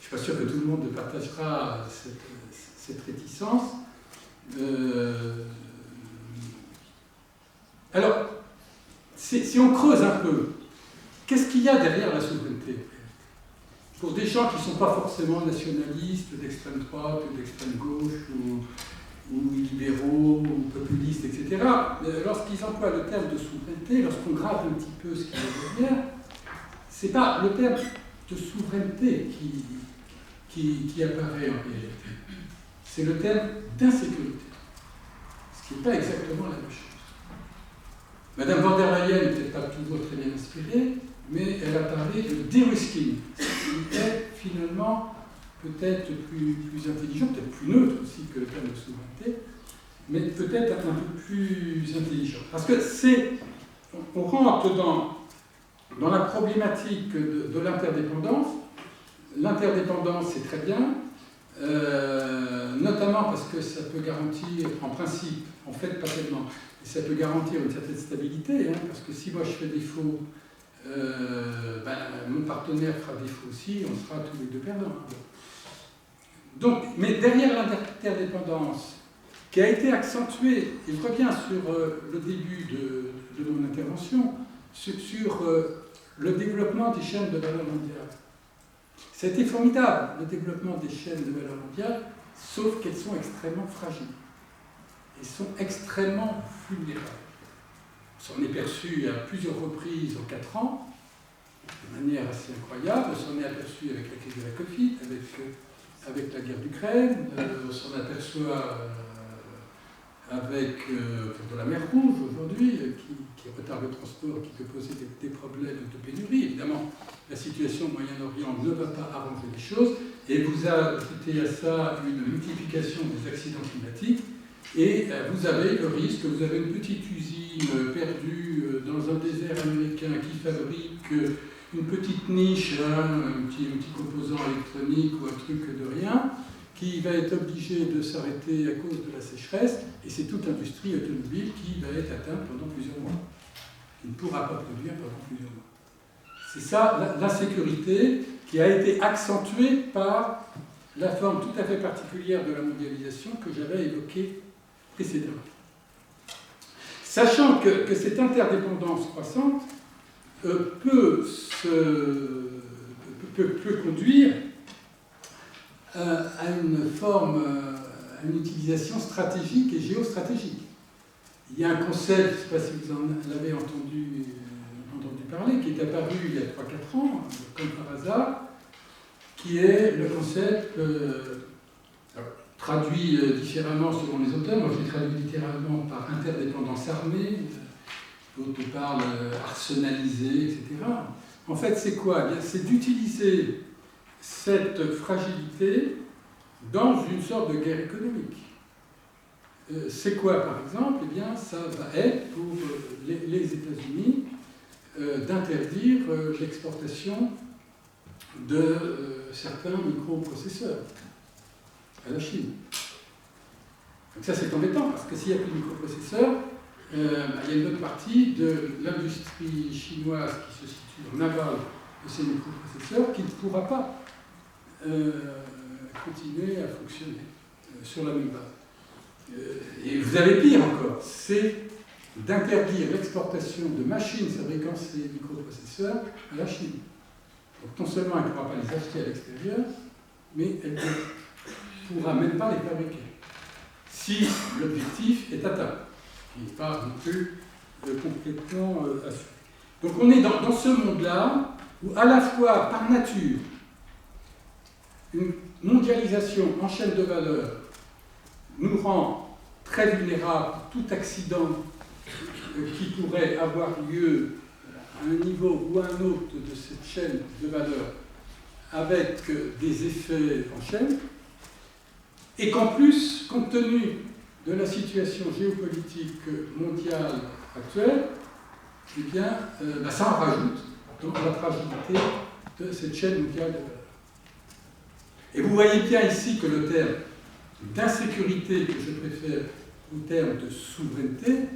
suis pas sûr que tout le monde partagera cette réticence. Alors, si on creuse un peu, qu'est-ce qu'il y a derrière la souveraineté? Pour des gens qui ne sont pas forcément nationalistes, d'extrême droite ou d'extrême gauche, ou libéraux, ou populistes, etc., lorsqu'ils emploient le terme de souveraineté, lorsqu'on grave un petit peu ce qu'il y a derrière, ce n'est pas le terme de souveraineté qui apparaît en réalité. C'est le terme d'insécurité, ce qui n'est pas exactement la même chose. Madame von der Leyen n'est peut-être pas toujours très bien inspirée, mais elle a parlé de de-risking, ce qui est finalement peut-être plus intelligent, peut-être plus neutre aussi que le terme de souveraineté, mais peut-être un peu plus intelligent. Parce que on rentre dans la problématique de l'interdépendance. L'interdépendance, c'est très bien, notamment parce que ça peut garantir, en principe, en fait pas tellement, mais ça peut garantir une certaine stabilité, parce que si moi je fais défaut, mon partenaire fera défaut aussi, on sera tous les deux perdants. Donc, mais derrière l'interdépendance, qui a été accentuée, et je reviens sur le début de mon intervention, sur le développement des chaînes de valeur mondiale. C'était formidable, le développement des chaînes de valeur mondiale, sauf qu'elles sont extrêmement fragiles. Elles sont extrêmement vulnérables. On s'en est perçu à plusieurs reprises en 4 ans, de manière assez incroyable. On s'en est aperçu avec la crise de la Covid, avec la guerre d'Ukraine, on s'en aperçoit avec de la mer Rouge aujourd'hui, qui retarde le transport et qui peut poser des problèmes de pénurie. Évidemment, la situation au Moyen-Orient ne va pas arranger les choses, et vous ajoutez à ça une multiplication des accidents climatiques, et vous avez le risque, vous avez une petite usine perdue dans un désert américain qui fabrique une petite niche, un petit composant électronique ou un truc de rien, qui va être obligé de s'arrêter à cause de la sécheresse, et c'est toute l'industrie automobile qui va être atteinte pendant plusieurs mois. Il ne pourra pas produire pendant plusieurs mois. C'est ça l'insécurité qui a été accentuée par la forme tout à fait particulière de la mondialisation que j'avais évoquée précédemment. Sachant que cette interdépendance croissante peut conduire à une forme, à une utilisation stratégique et géostratégique. Il y a un concept, je ne sais pas si vous en avez entendu parler, qui est apparu il y a 3-4 ans, comme par hasard, qui est le concept, traduit différemment selon les auteurs. Moi, je l'ai traduit littéralement par interdépendance armée, d'autres parlent arsenalisée, etc. En fait, c'est quoi? C'est d'utiliser cette fragilité dans une sorte de guerre économique. C'est quoi, par exemple? Eh bien, ça va être pour les États-Unis d'interdire l'exportation de certains microprocesseurs à la Chine. Donc ça, c'est embêtant, parce que s'il n'y a plus de microprocesseurs, il y a une autre partie de l'industrie chinoise qui se situe en aval de ces microprocesseurs qui ne pourra pas continuer à fonctionner sur la même base. Et vous avez pire encore, c'est d'interdire l'exportation de machines fabriquant ces microprocesseurs à la Chine. Donc non seulement elle ne pourra pas les acheter à l'extérieur, mais elle ne pourra même pas les fabriquer, si l'objectif est atteint, qui n'est pas non plus complètement assuré. Donc on est dans ce monde-là, où à la fois, par nature, une mondialisation en chaîne de valeur nous rend très vulnérables à tout accident qui pourrait avoir lieu à un niveau ou à un autre de cette chaîne de valeur, avec des effets en chaîne, et qu'en plus, compte tenu de la situation géopolitique mondiale actuelle, eh bien, ça en rajoute dans la fragilité de cette chaîne mondiale de valeur. Et vous voyez bien ici que le terme d'insécurité, que je préfère au terme de souveraineté,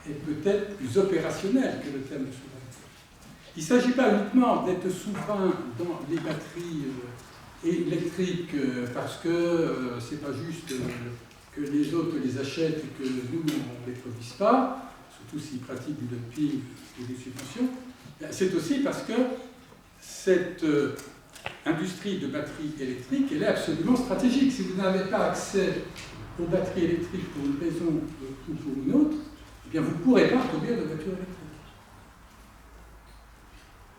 est peut-être plus opérationnel que le terme de souveraineté. Il ne s'agit pas uniquement d'être souverain dans les batteries électriques parce que c'est pas juste que les autres les achètent et que nous, on ne les produise pas, surtout s'ils pratiquent du dumping ou des subventions. C'est aussi parce que cette industrie de batteries électriques, elle est absolument stratégique. Si vous n'avez pas accès aux batteries électriques pour une raison ou pour une autre, eh bien vous ne pourrez pas produire de voitures électriques.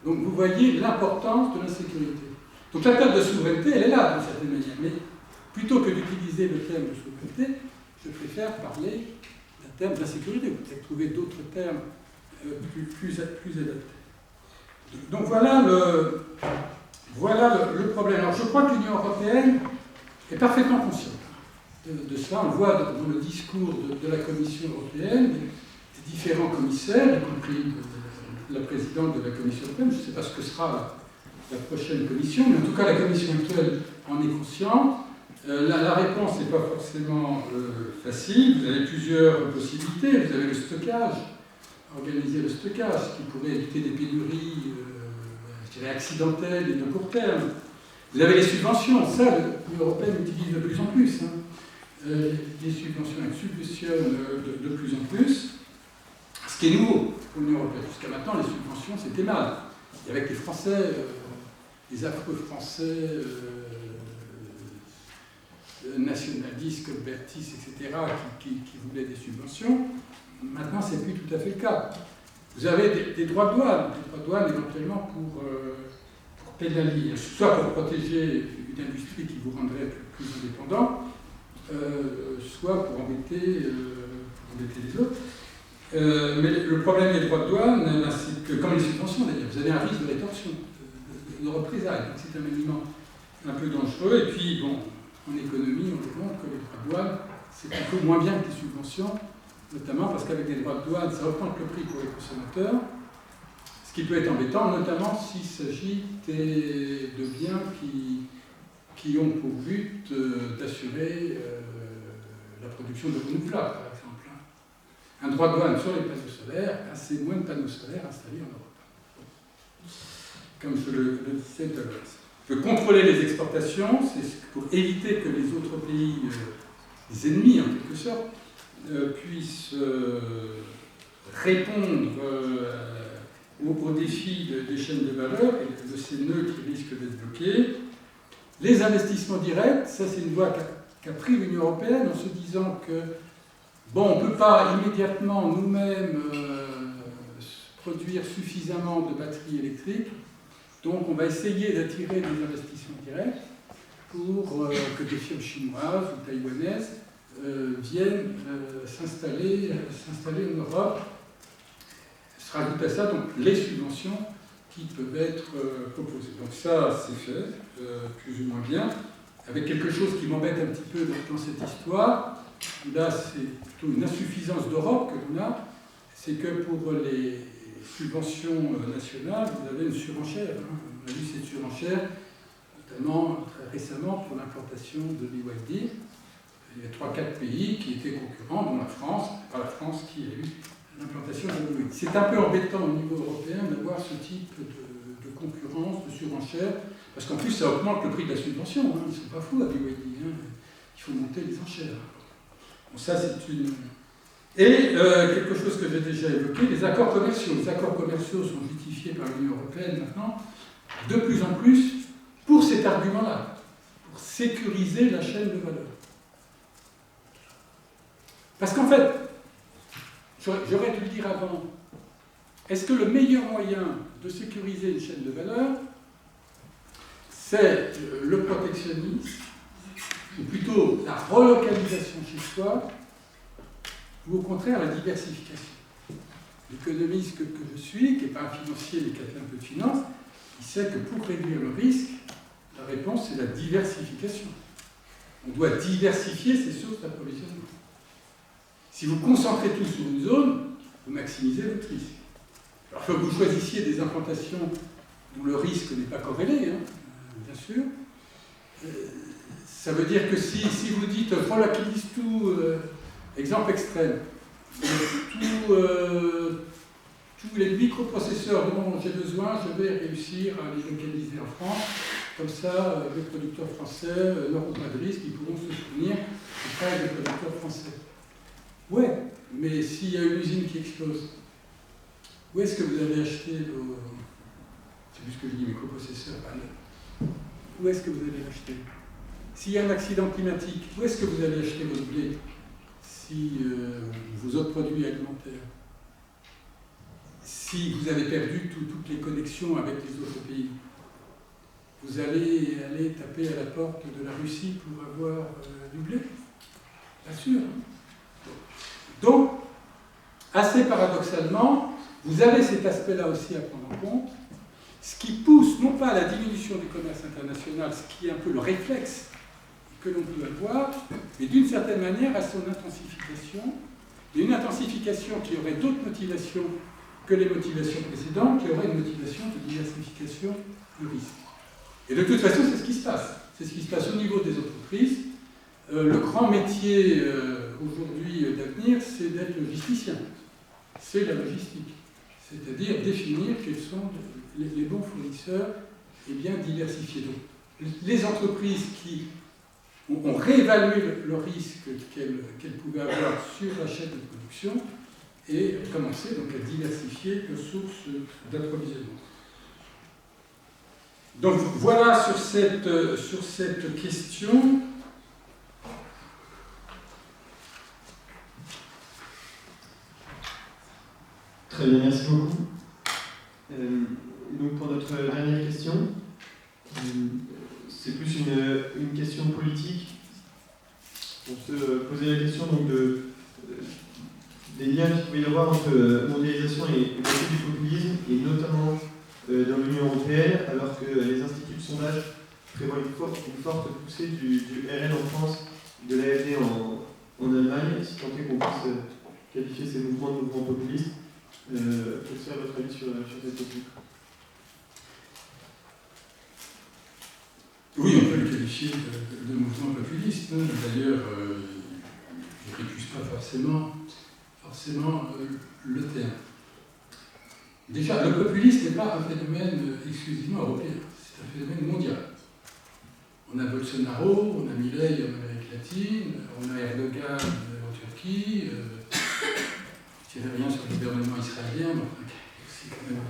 Donc vous voyez l'importance de l'insécurité. Donc la terme de souveraineté, elle est là d'une certaine manière, mais plutôt que d'utiliser le terme de souveraineté, je préfère parler d'un terme d'insécurité. Vous pouvez trouver d'autres termes plus adaptés. Donc voilà le problème. Alors je crois que l'Union européenne est parfaitement consciente de cela. On le voit dans le discours de la Commission européenne, des différents commissaires, y compris la présidente de la Commission européenne. Je ne sais pas ce que sera la prochaine commission, mais en tout cas la commission actuelle en est consciente. La réponse n'est pas forcément facile. Vous avez plusieurs possibilités. Vous avez le stockage, organiser le stockage, ce qui pourrait éviter des pénuries je dirais accidentelles et de court terme. Vous avez les subventions, ça l'Union européenne utilise de plus en plus. Les subventions, elles subventionnent de plus en plus. Ce qui est nouveau pour l'Union européenne. Jusqu'à maintenant, les subventions, c'était mal. Et avec les Français, les affreux Français nationalistes, colbertistes, etc., qui voulaient des subventions, maintenant, c'est plus tout à fait le cas. Vous avez des droits de douane éventuellement pour pénaliser, soit pour protéger une industrie qui vous rendrait plus indépendant, soit pour embêter les autres. Mais le problème des droits de douane, c'est que, comme les subventions d'ailleurs, vous avez un risque de rétorsion, de représailles. Donc c'est un élément un peu dangereux. Et puis, bon, en économie, on démontre que les droits de douane, c'est plutôt moins bien que les subventions, notamment parce qu'avec des droits de douane, ça augmente le prix pour les consommateurs, ce qui peut être embêtant, notamment s'il s'agit de biens qui ont pour but d'assurer la production de renouvelables, par exemple. Un droit de douane sur les panneaux solaires, c'est moins de panneaux solaires installés en Europe. Comme je le disais tout à l'heure. On peut contrôler les exportations, c'est pour éviter que les autres pays, les ennemis en quelque sorte, puissent répondre aux défis des chaînes de valeur et de ces nœuds qui risquent d'être bloqués. Les investissements directs, ça c'est une voie qu'a pris l'Union européenne en se disant que, bon, on ne peut pas immédiatement nous-mêmes produire suffisamment de batteries électriques, donc on va essayer d'attirer des investissements directs pour que des firmes chinoises ou taïwanaises viennent s'installer en Europe. Se rajoute à ça donc les subventions qui peuvent être proposées. Donc ça, c'est fait, plus ou moins bien, avec quelque chose qui m'embête un petit peu dans cette histoire. Là, c'est plutôt une insuffisance d'Europe que l'on a, c'est que pour les subventions nationales, vous avez une surenchère. On a vu cette surenchère, notamment très récemment pour l'implantation de BYD. Il y a 3-4 pays qui étaient concurrents, dont la France, pas la France qui a eu l'implantation de BYD. C'est un peu embêtant au niveau européen d'avoir ce type de concurrence, de surenchère, parce qu'en plus ça augmente le prix de la subvention. Ils ne sont pas fous à BYD, il faut monter les enchères. Bon, ça c'est une... Et quelque chose que j'ai déjà évoqué, les accords commerciaux. Les accords commerciaux sont justifiés par l'Union européenne maintenant, de plus en plus, pour cet argument-là, pour sécuriser la chaîne de valeur. Parce qu'en fait, j'aurais dû le dire avant, est-ce que le meilleur moyen de sécuriser une chaîne de valeur, c'est le protectionnisme, ou plutôt la relocalisation chez soi, ou au contraire la diversification? L'économiste que je suis, qui n'est pas un financier mais qui a fait un peu de finance, il sait que pour réduire le risque, la réponse c'est la diversification. On doit diversifier ses sources d'approvisionnement. Si vous concentrez tout sur une zone, vous maximisez votre risque. Alors il faut que vous choisissiez des implantations dont le risque n'est pas corrélé, bien sûr. Ça veut dire que si vous dites « relativise tout », exemple extrême, tous les microprocesseurs dont j'ai besoin, je vais réussir à les localiser en France. Comme ça, les producteurs français n'auront pas de risque, ils pourront se fournir auprès des producteurs français. Ouais, mais s'il y a une usine qui explose, où est-ce que vous allez acheter vos... C'est plus ce que je dis, microprocesseurs, où est-ce que vous allez l'acheter? S'il y a un accident climatique, où est-ce que vous allez acheter votre blé? Si vos autres produits alimentaires, si vous avez perdu toutes les connexions avec les autres pays, vous allez aller taper à la porte de la Russie pour avoir du blé? Bien sûr. Donc, assez paradoxalement, vous avez cet aspect-là aussi à prendre en compte, ce qui pousse non pas à la diminution du commerce international, ce qui est un peu le réflexe que l'on peut avoir, mais d'une certaine manière à son intensification, et une intensification qui aurait d'autres motivations que les motivations précédentes, qui aurait une motivation de diversification de risque. Et de toute façon, c'est ce qui se passe. C'est ce qui se passe au niveau des entreprises. Le grand métier aujourd'hui d'avenir, c'est d'être logisticien. C'est la logistique. C'est-à-dire définir quels sont les bons fournisseurs et bien diversifier. Donc, les entreprises qui ont réévalué le risque qu'elles pouvaient avoir sur la chaîne de production et commencer donc à diversifier leurs sources d'approvisionnement. Donc voilà sur cette question. Très bien, merci beaucoup. Donc pour notre dernière question, c'est plus une question politique. On se posait la question donc des liens qu'il pouvait y avoir entre mondialisation et montée du populisme, et notamment dans l'Union européenne, alors que les instituts de sondage prévoient une forte poussée du RN en France, de l'AfD en Allemagne, si tant est qu'on puisse qualifier ces mouvements de mouvements populistes. Quel serait votre avis sur cette question? Oui, on peut le qualifier qualifié de mouvement populiste. Hein. D'ailleurs, je n'écuse pas forcément le terme. Déjà, le populisme n'est pas un phénomène exclusivement européen, c'est un phénomène mondial. On a Bolsonaro, on a Milei en Amérique latine, on a Erdogan en Turquie, je ne dirais rien sur le gouvernement israélien, mais enfin, c'est quand même,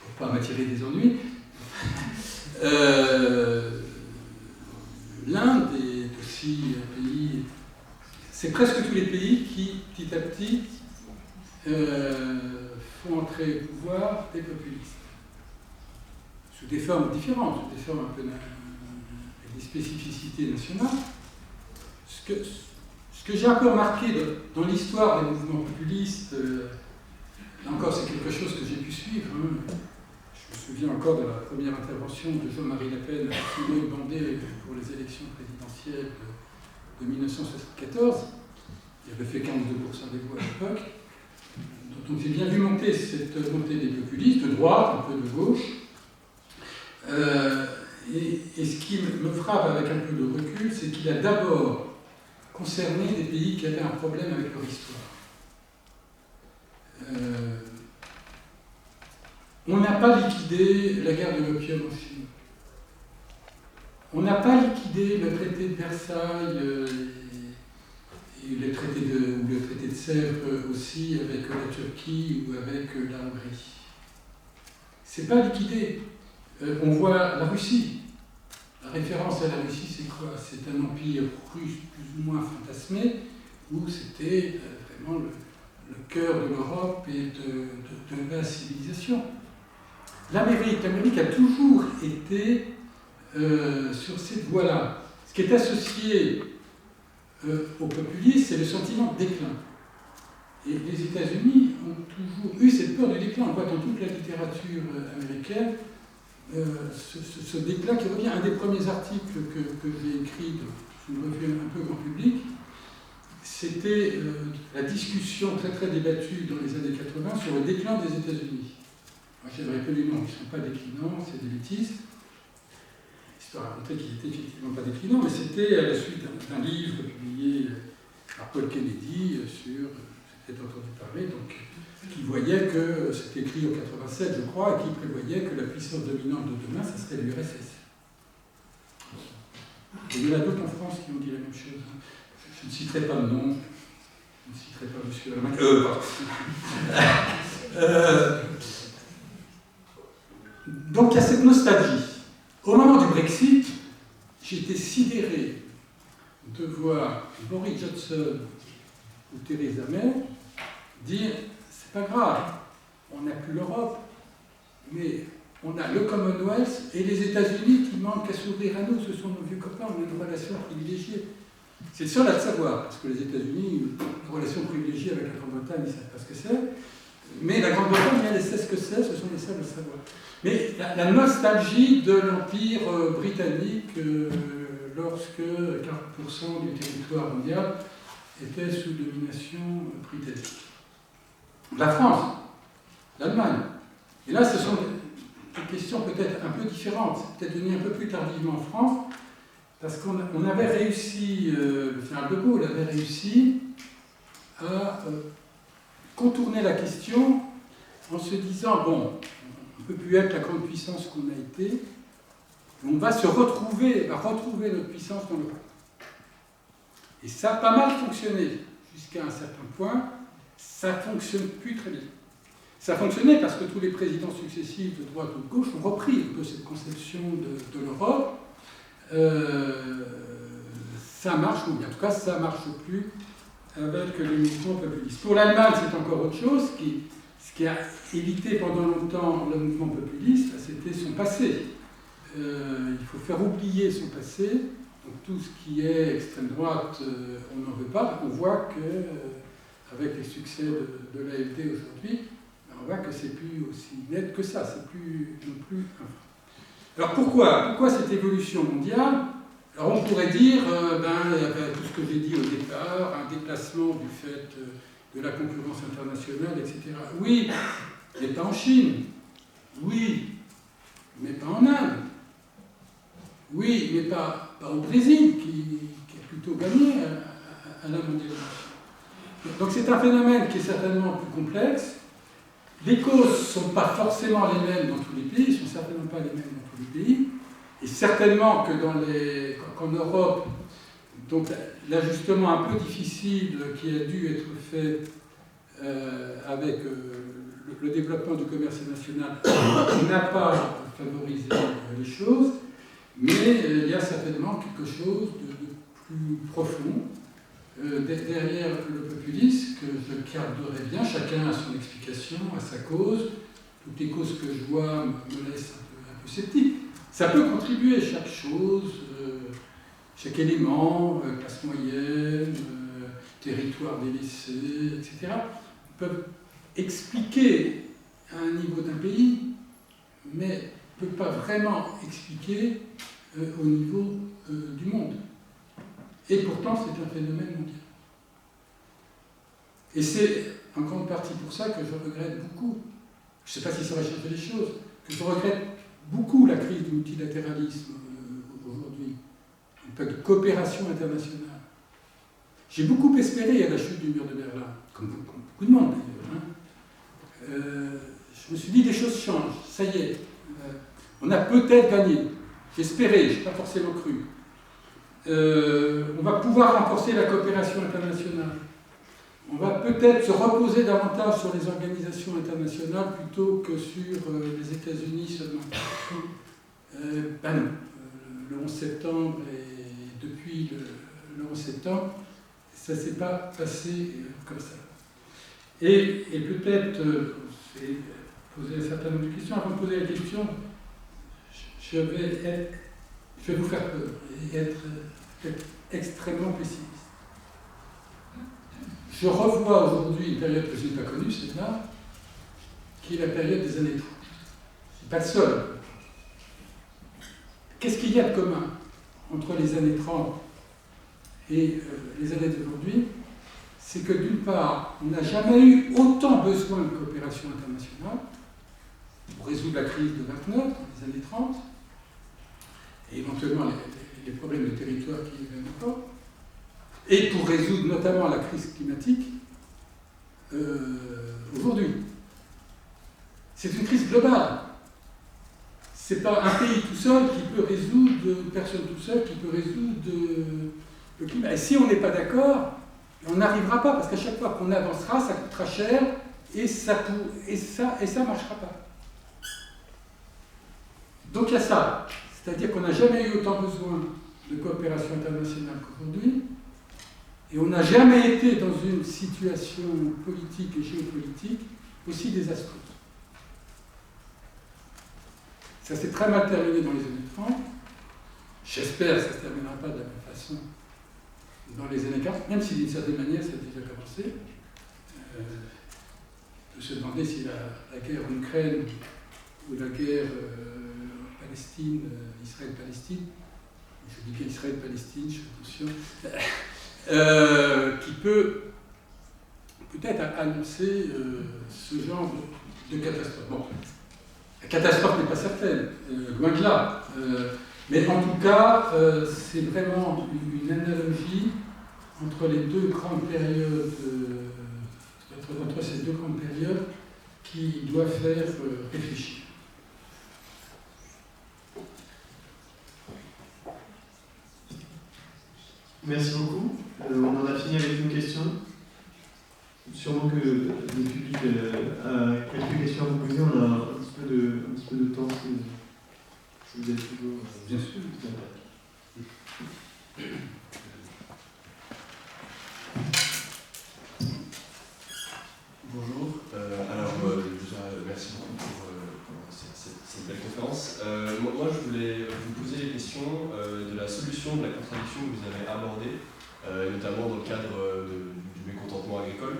pour ne pas m'attirer des ennuis. L'Inde est aussi un pays, c'est presque tous les pays qui, petit à petit, font entrer au pouvoir des populistes. Sous des formes différentes, sous des formes un peu avec des spécificités nationales. Ce que j'ai un peu remarqué dans l'histoire des mouvements populistes, là encore c'est quelque chose que j'ai pu suivre. Hein. Je me souviens encore de la première intervention de Jean-Marie Le Pen à Simone Bandé pour les élections présidentielles de 1974. Il avait fait 42% des voix à l'époque. Donc j'ai bien vu monter cette montée des populistes, de droite, un peu de gauche. Et ce qui me frappe avec un peu de recul, c'est qu'il a d'abord concerné des pays qui avaient un problème avec leur histoire. On n'a pas liquidé la guerre de l'opium en Chine. On n'a pas liquidé le traité de Versailles et le traité de Sèvres aussi avec la Turquie ou avec la Hongrie. C'est pas liquidé. On voit la Russie. La référence à la Russie, c'est quoi? C'est un empire russe plus ou moins fantasmé, où c'était vraiment le cœur de l'Europe et de la civilisation. L'Amérique a toujours été sur cette voie-là. Ce qui est associé au populisme, c'est le sentiment de déclin. Et les États-Unis ont toujours eu cette peur du déclin. On voit dans toute la littérature américaine ce déclin qui revient. Un des premiers articles que j'ai écrit dans une revue un peu grand public, c'était la discussion très très débattue dans les années 80 sur le déclin des États-Unis. Moi j'avais répondu non, ils ne sont pas déclinants, c'est des bêtises. L'histoire a montré qu'ils n'étaient effectivement pas déclinants, mais c'était à la suite d'un livre publié par Paul Kennedy sur, j'ai peut-être entendu parler, donc, qui voyait que, c'était écrit en 87 je crois, et qui prévoyait que la puissance dominante de demain, ça serait l'URSS. Et il y en a d'autres en France qui ont dit la même chose. Je ne citerai pas le nom, je ne citerai pas monsieur donc il y a cette nostalgie. Au moment du Brexit, j'étais sidéré de voir Boris Johnson ou Theresa May dire c'est pas grave, on n'a plus l'Europe, mais on a le Commonwealth et les États-Unis qui manquent à s'ouvrir à nous, ce sont nos vieux copains, on a une relation privilégiée. C'est le seul à le savoir, parce que les États-Unis, une relation privilégiée avec la Grande-Bretagne, ils ne savent pas ce que c'est, mais la Grande-Bretagne, elle sait ce que c'est, ce sont les seuls à le savoir. Mais la nostalgie de l'Empire britannique lorsque 40% du territoire mondial était sous domination britannique. La France, l'Allemagne. Et là, ce sont des questions peut-être un peu différentes, peut-être venues un peu plus tardivement en France, parce qu'on avait réussi, le général de Gaulle avait réussi à contourner la question en se disant, bon, on ne peut plus être la grande puissance qu'on a été, on va retrouver notre puissance dans l'Europe. Et ça a pas mal fonctionné jusqu'à un certain point, ça ne fonctionne plus très bien. Ça fonctionnait parce que tous les présidents successifs de droite ou de gauche ont repris un peu cette conception de l'Europe. Ça marche, ou bien en tout cas ça ne marche plus avec les mouvements populistes. Pour l'Allemagne, c'est encore autre chose. Ce qui a évité pendant longtemps le mouvement populiste, c'était son passé. Il faut faire oublier son passé. Donc tout ce qui est extrême droite, on n'en veut pas. On voit que, avec les succès de l'AfD aujourd'hui, on voit que c'est plus aussi net que ça. C'est plus non plus. Alors pourquoi cette évolution mondiale? Alors on pourrait dire, tout ce que j'ai dit au départ, un déplacement du fait de la concurrence internationale, etc. Oui, mais pas en Chine. Oui, mais pas en Inde. Oui, mais pas au Brésil, qui a plutôt gagné à la mondialisation. Donc c'est un phénomène qui est certainement plus complexe. Les causes ne sont pas forcément les mêmes dans tous les pays, ils ne sont certainement pas les mêmes dans tous les pays. Et certainement que qu'en Europe, donc l'ajustement un peu difficile qui a dû être fait avec le développement du commerce national n'a pas favorisé les choses, mais il y a certainement quelque chose de plus profond derrière le populisme que je garderai bien. Chacun a son explication, a sa cause. Toutes les causes que je vois me laissent un peu sceptique. Ça peut contribuer, chaque chose, chaque élément, classe moyenne, territoire délaissé, etc., peuvent expliquer à un niveau d'un pays, mais ne peut pas vraiment expliquer au niveau du monde. Et pourtant, c'est un phénomène mondial. Et c'est en grande partie pour ça que je regrette beaucoup, je ne sais pas si ça aurait changé les choses, que je regrette beaucoup la crise du multilatéralisme aujourd'hui, de coopération internationale. J'ai beaucoup espéré à la chute du mur de Berlin, comme beaucoup de monde d'ailleurs. Je me suis dit, les choses changent, ça y est, on a peut-être gagné. J'espérais, je n'ai pas forcément cru. On va pouvoir renforcer la coopération internationale. On va peut-être se reposer davantage sur les organisations internationales plutôt que sur les États-Unis seulement. Ben non. Le 11 septembre et depuis le 11 septembre, ça ne s'est pas passé comme ça. Et peut-être, je vais poser un certain nombre de questions. Avant de poser la question, je vais vous faire peur et être extrêmement pessimiste. Je revois aujourd'hui une période que je n'ai pas connue, celle-là, qui est la période des années 30. Ce n'est pas le seul. Qu'est-ce qu'il y a de commun entre les années 30 et les années d'aujourd'hui? C'est que d'une part, on n'a jamais eu autant besoin de coopération internationale pour résoudre la crise de 29, dans les années 30, et éventuellement les problèmes de territoire qui viennent encore, et pour résoudre notamment la crise climatique aujourd'hui. C'est une crise globale. Ce n'est pas un pays tout seul qui peut résoudre, une personne toute seule qui peut résoudre le climat. Et si on n'est pas d'accord, on n'arrivera pas, parce qu'à chaque fois qu'on avancera, ça coûtera cher et ça ne marchera pas. Donc il y a ça. C'est-à-dire qu'on n'a jamais eu autant besoin de coopération internationale qu'aujourd'hui. Et on n'a jamais été dans une situation politique et géopolitique aussi désastreuse. Ça s'est très mal terminé dans les années 30. J'espère que ça ne se terminera pas de la même façon dans les années 40, même si d'une certaine manière ça a déjà commencé. On peut se demander si la guerre en Ukraine ou la guerre Palestine, Israël-Palestine, je dis bien Israël-Palestine, je fais attention, qui peut peut-être annoncer ce genre de catastrophe. Bon, la catastrophe n'est pas certaine, loin de là. Mais en tout cas, c'est vraiment une analogie entre les deux grandes périodes, entre ces deux grandes périodes qui doit faire réfléchir. Merci beaucoup. On en a fini avec une question. Sûrement que le public a quelques questions à vous poser. On a un petit peu de temps si vous êtes toujours. Bien sûr. Bonjour. Merci beaucoup pour cette belle conférence. Moi, je voulais vous poser les questions de la solution de la contradiction que vous avez abordée, notamment dans le cadre du mécontentement agricole,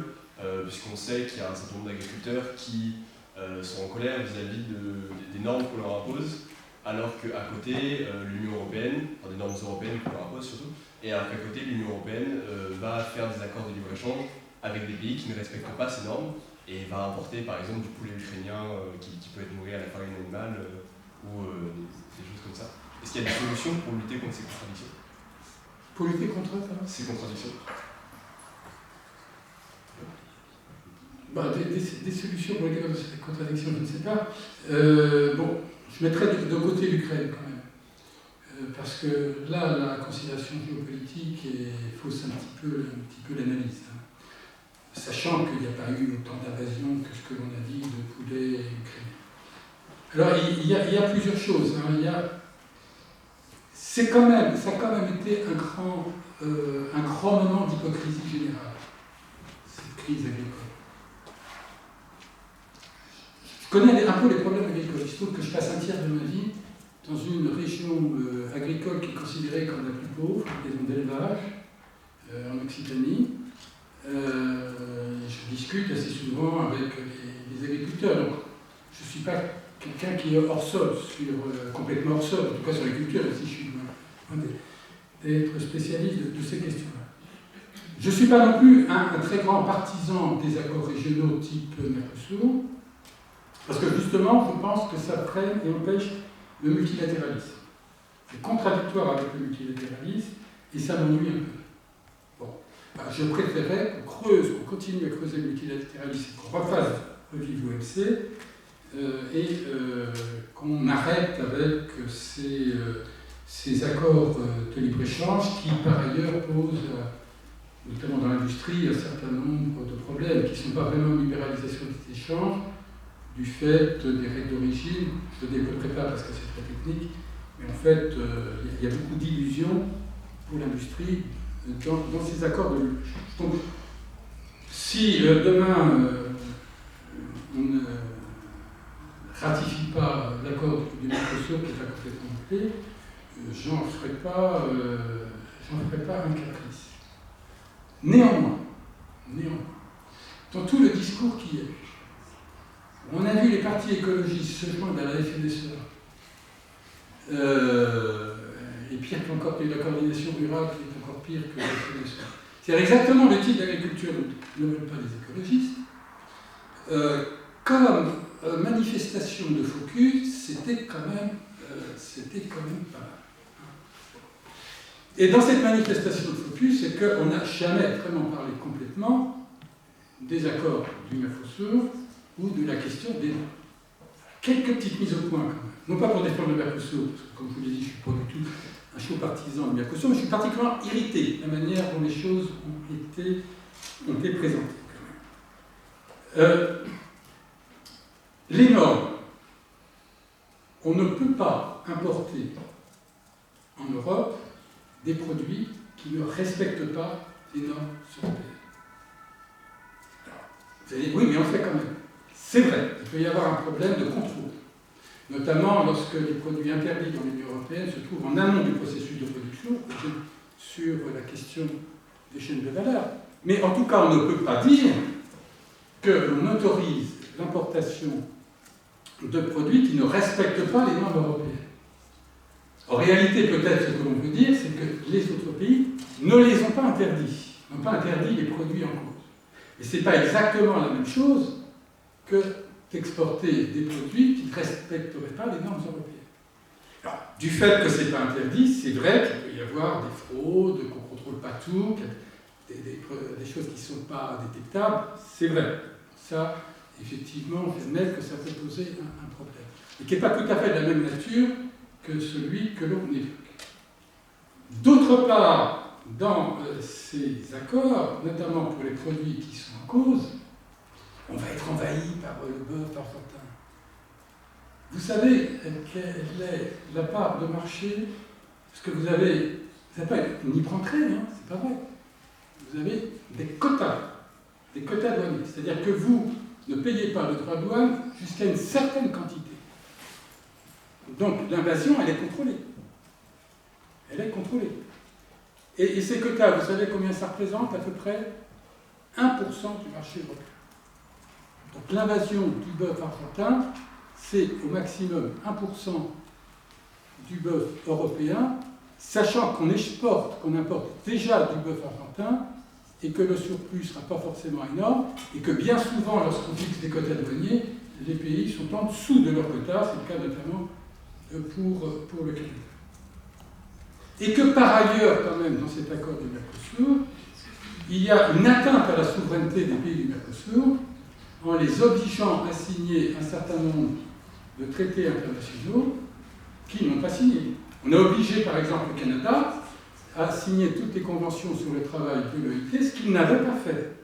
puisqu'on sait qu'il y a un certain nombre d'agriculteurs qui sont en colère vis-à-vis des normes qu'on leur impose, alors qu'à côté, l'Union européenne, des normes européennes qu'on leur impose surtout, et alors qu'à côté, l'Union européenne va faire des accords de libre-échange avec des pays qui ne respectent pas ces normes et va importer par exemple du poulet ukrainien qui peut être nourri à la farine animale ou des choses comme ça. Est-ce qu'il y a des solutions pour lutter contre ces contradictions? Pour lutter contre ça, Ces contradictions? des solutions pour lutter contre ces contradictions, je ne sais pas. Bon, je mettrais de côté l'Ukraine quand même. Parce que là, la considération géopolitique fausse un petit peu l'analyse. Hein. Sachant qu'il n'y a pas eu autant d'invasions que ce que l'on a dit de poulets ukrainiens. Alors, il y a plusieurs choses. Hein. Ça a quand même été un grand moment d'hypocrisie générale, cette crise agricole. Je connais un peu les problèmes agricoles. Il se trouve que je passe un tiers de ma vie dans une région agricole qui est considérée comme la plus pauvre, les zones d'élevage, en Occitanie. Je discute assez souvent avec les agriculteurs. Donc, je ne suis pas quelqu'un qui est hors sol, complètement hors sol, en tout cas sur l'agriculture, si je suis loin d'être spécialiste de ces questions-là. Je ne suis pas non plus un très grand partisan des accords régionaux type Mercosur, parce que justement, je pense que ça freine et empêche le multilatéralisme. C'est contradictoire avec le multilatéralisme et ça m'ennuie un peu. Bon. Je préférais qu'on continue à creuser le multilatéralisme, qu'on refasse revivre l'OMC et qu'on arrête avec ces accords de libre-échange qui, par ailleurs, posent, notamment dans l'industrie, un certain nombre de problèmes qui ne sont pas vraiment une libéralisation des échanges, du fait des règles d'origine. Je ne développerai pas parce que c'est très technique, mais en fait, il y a beaucoup d'illusions pour l'industrie dans ces accords de libre-échange. Donc, si demain on ne ratifie pas l'accord du Mercosur qui est à complètement clé, j'en ferai pas un caprice. Néanmoins, dans tout le discours qu'il y a eu, on a vu les partis écologistes se joindre à la FNSEA. Et pire qu'encore que la coordination rurale, qui est encore pire que la FNSEA. C'est exactement le type d'agriculture dont ne veulent pas les écologistes. Comme manifestation de focus, c'était quand même pas mal. Et dans cette manifestation de focus, c'est qu'on n'a jamais vraiment parlé complètement des accords du Mercosur ou de la question des normes. Quelques petites mises au point quand même. Non pas pour défendre le Mercosur, parce que comme je vous l'ai dit, je ne suis pas du tout un chaud partisan du Mercosur, mais je suis particulièrement irrité de la manière dont les choses ont été présentées. Les normes. On ne peut pas importer en Europe des produits qui ne respectent pas les normes européennes. Alors, vous allez dire, oui, mais on fait quand même. C'est vrai, il peut y avoir un problème de contrôle, notamment lorsque les produits interdits dans l'Union européenne se trouvent en amont du processus de production, sur la question des chaînes de valeur. Mais en tout cas, on ne peut pas dire que l'on autorise l'importation de produits qui ne respectent pas les normes européennes. En réalité, peut-être ce que l'on veut dire, c'est que les autres pays ne les ont pas interdits, n'ont pas interdit les produits en cause. Et ce n'est pas exactement la même chose que d'exporter des produits qui ne respecteraient pas les normes européennes. Alors, du fait que ce n'est pas interdit, c'est vrai qu'il peut y avoir des fraudes, qu'on ne contrôle pas tout, des choses qui ne sont pas détectables, c'est vrai. Ça, effectivement, j'admets que ça peut poser un problème. Et qui n'est pas tout à fait de la même nature que celui que l'on évoque. D'autre part, dans ces accords, notamment pour les produits qui sont en cause, on va être envahi par le bœuf argentin. Vous savez quelle est la part de marché? Parce que vous n'avez pas une libre entrée, hein, c'est pas vrai. Vous avez des quotas douaniers. C'est-à-dire que vous ne payez pas le droit de douane jusqu'à une certaine quantité. Donc l'invasion, elle est contrôlée. Elle est contrôlée. Et ces quotas, vous savez combien ça représente? À peu près 1% du marché européen. Donc l'invasion du bœuf argentin, c'est au maximum 1% du bœuf européen, sachant qu'on importe déjà du bœuf argentin, et que le surplus ne sera pas forcément énorme, et que bien souvent, lorsqu'on fixe des quotas douaniers, les pays sont en dessous de leurs quotas, c'est le cas notamment pour le Canada. et que par ailleurs, quand même, dans cet accord du Mercosur, il y a une atteinte à la souveraineté des pays du Mercosur en les obligeant à signer un certain nombre de traités internationaux qu'ils n'ont pas signés. On a obligé, par exemple, le Canada à signer toutes les conventions sur le travail de l'OIT, ce qu'il n'avait pas fait.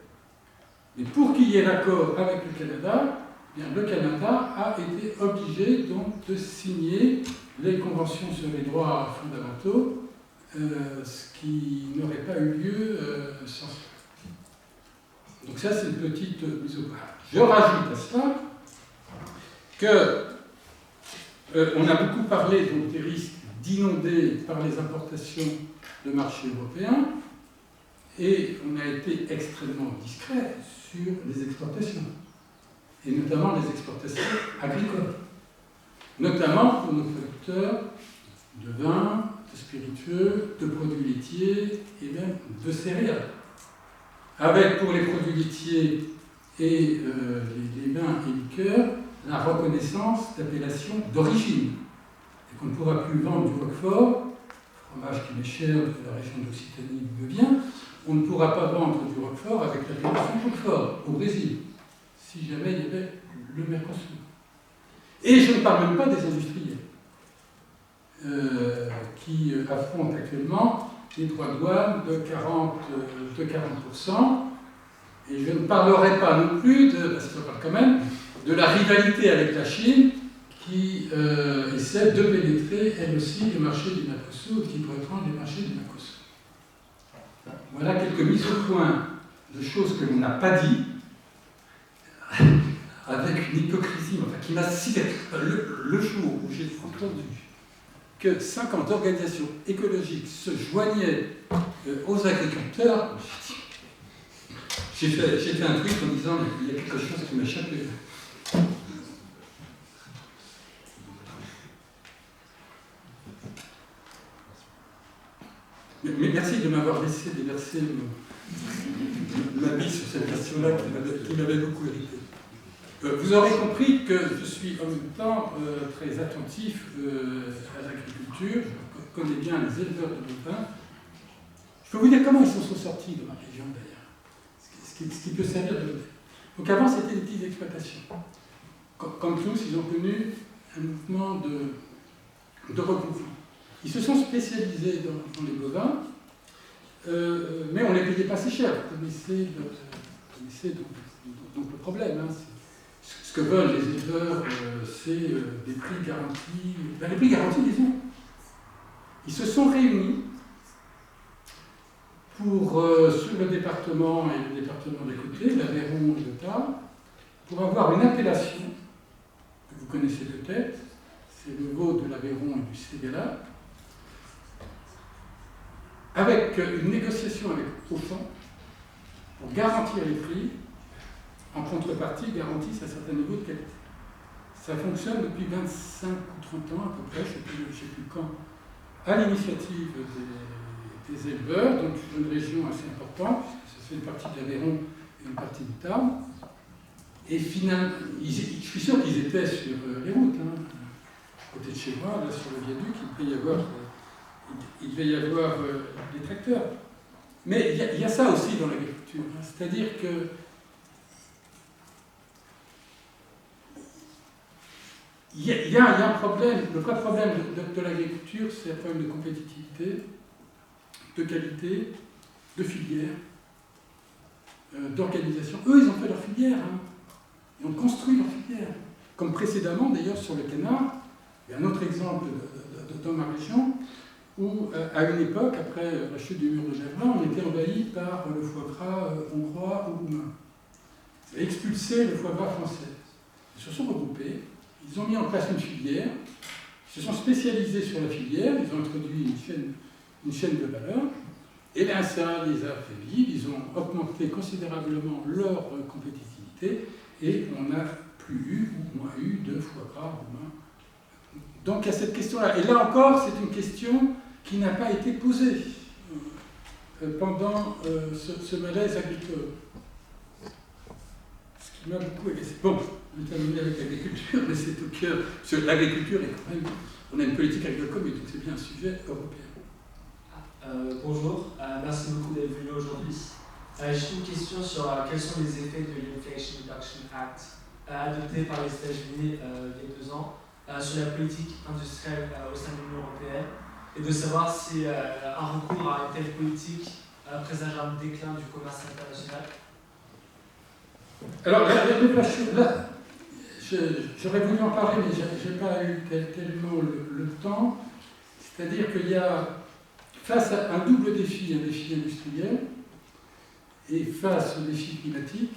Mais pour qu'il y ait l'accord avec le Canada, eh bien, le Canada a été obligé donc de signer les conventions sur les droits fondamentaux, ce qui n'aurait pas eu lieu sans cela. Donc ça, c'est une petite mise au point. Je rajoute à cela que on a beaucoup parlé donc, des risques d'inonder par les importations le marché européen, et on a été extrêmement discret sur les exportations, et notamment les exportations agricoles, notamment pour nos producteurs de vin, de spiritueux, de produits laitiers et même de céréales. Avec pour les produits laitiers et les vins et liqueurs la reconnaissance d'appellation d'origine, et qu'on ne pourra plus vendre du Roquefort, fromage qui m'est cher de la région d'Occitanie d'où je viens, on ne pourra pas vendre du Roquefort avec l'appellation Roquefort au Brésil, si jamais il y avait le Mercosur. Et je ne parle même pas des industriels qui affrontent actuellement des droits de douane de 40%, et je ne parlerai pas non plus, parce qu'on parle quand même, de la rivalité avec la Chine qui essaie de pénétrer, elle aussi, le marché du Mercosur, qui pourrait prendre les marchés du Mercosur. Voilà quelques mises au point de choses que l'on n'a pas dit, avec une hypocrisie enfin, qui m'a sidéré. Le jour où j'ai entendu que 50 organisations écologiques se joignaient aux agriculteurs, j'ai fait un tweet en disant il y a quelque chose qui m'a échappé. Mais merci de m'avoir laissé déverser ma vie sur cette question-là qui m'avait beaucoup irrité. Vous aurez compris que je suis en même temps très attentif à l'agriculture. Je connais bien les éleveurs de bovins. Je peux vous dire comment ils sont sortis de ma région d'ailleurs, ce qui peut servir de modèle. Donc avant, c'était des petites exploitations. Comme tous, ils ont connu un mouvement de regroupement. Ils se sont spécialisés dans les bovins, mais on ne les payait pas si cher. Vous connaissez donc le problème. Hein. Ce que veulent les éleveurs, c'est des prix garantis. Ben, les prix garantis, ils ont. Ils se sont réunis pour, sur le département et le département d'à côté, l'Aveyron et le Tarn, pour avoir une appellation que vous connaissez peut-être, c'est le veau de l'Aveyron et du Ségala, avec une négociation avec Auchan pour garantir les prix, en contrepartie garantissent un certain niveau de qualité. Ça fonctionne depuis 25 ou 30 ans à peu près, je ne sais plus quand, à l'initiative des éleveurs, donc une région assez importante, puisque ça fait une partie de l'Aveyron et une partie du Tarn. Et finalement, je suis sûr qu'ils étaient sur les routes, hein, à côté de chez moi, là sur le viaduc, il devait y avoir des tracteurs. Mais il y a ça aussi dans l'agriculture, hein, c'est-à-dire que il y a un problème, le vrai problème de l'agriculture, c'est un problème de compétitivité, de qualité, de filière, d'organisation. Eux, ils ont fait leur filière, hein. Ils ont construit leur filière. Comme précédemment, d'ailleurs, sur le canard, il y a un autre exemple dans ma région, où, à une époque, après la chute du mur de Berlin, on était envahi par le foie gras hongrois ou roumain. Ça a expulsé le foie gras français. Ils se sont regroupés, ils ont mis en place une filière, ils se sont spécialisés sur la filière, ils ont introduit une chaîne de valeur, et bien ça les a fait vivre, ils ont augmenté considérablement leur compétitivité, et on n'a plus eu, ou moins eu, de foie gras roumain. Donc il y a cette question-là. Et là encore, c'est une question qui n'a pas été posée pendant ce malaise agricole. Ce qui m'a beaucoup agacé. Bon, je vais terminer avec l'agriculture, mais c'est au cœur. Parce que l'agriculture est quand même. On a une politique agricole, mais donc c'est bien un sujet européen. Bonjour, merci beaucoup d'être venu aujourd'hui. J'ai une question sur quels sont les effets de l'Inflation Reduction Act adopté par les États-Unis il y a 2 ans sur la politique industrielle au sein de l'Union européenne, et de savoir si un recours à une telle politique présage un déclin du commerce international. Alors, là, j'aurais voulu en parler, mais je n'ai pas eu tellement le temps. C'est-à-dire qu'il y a, face à un double défi, un défi industriel, et face au défi climatique,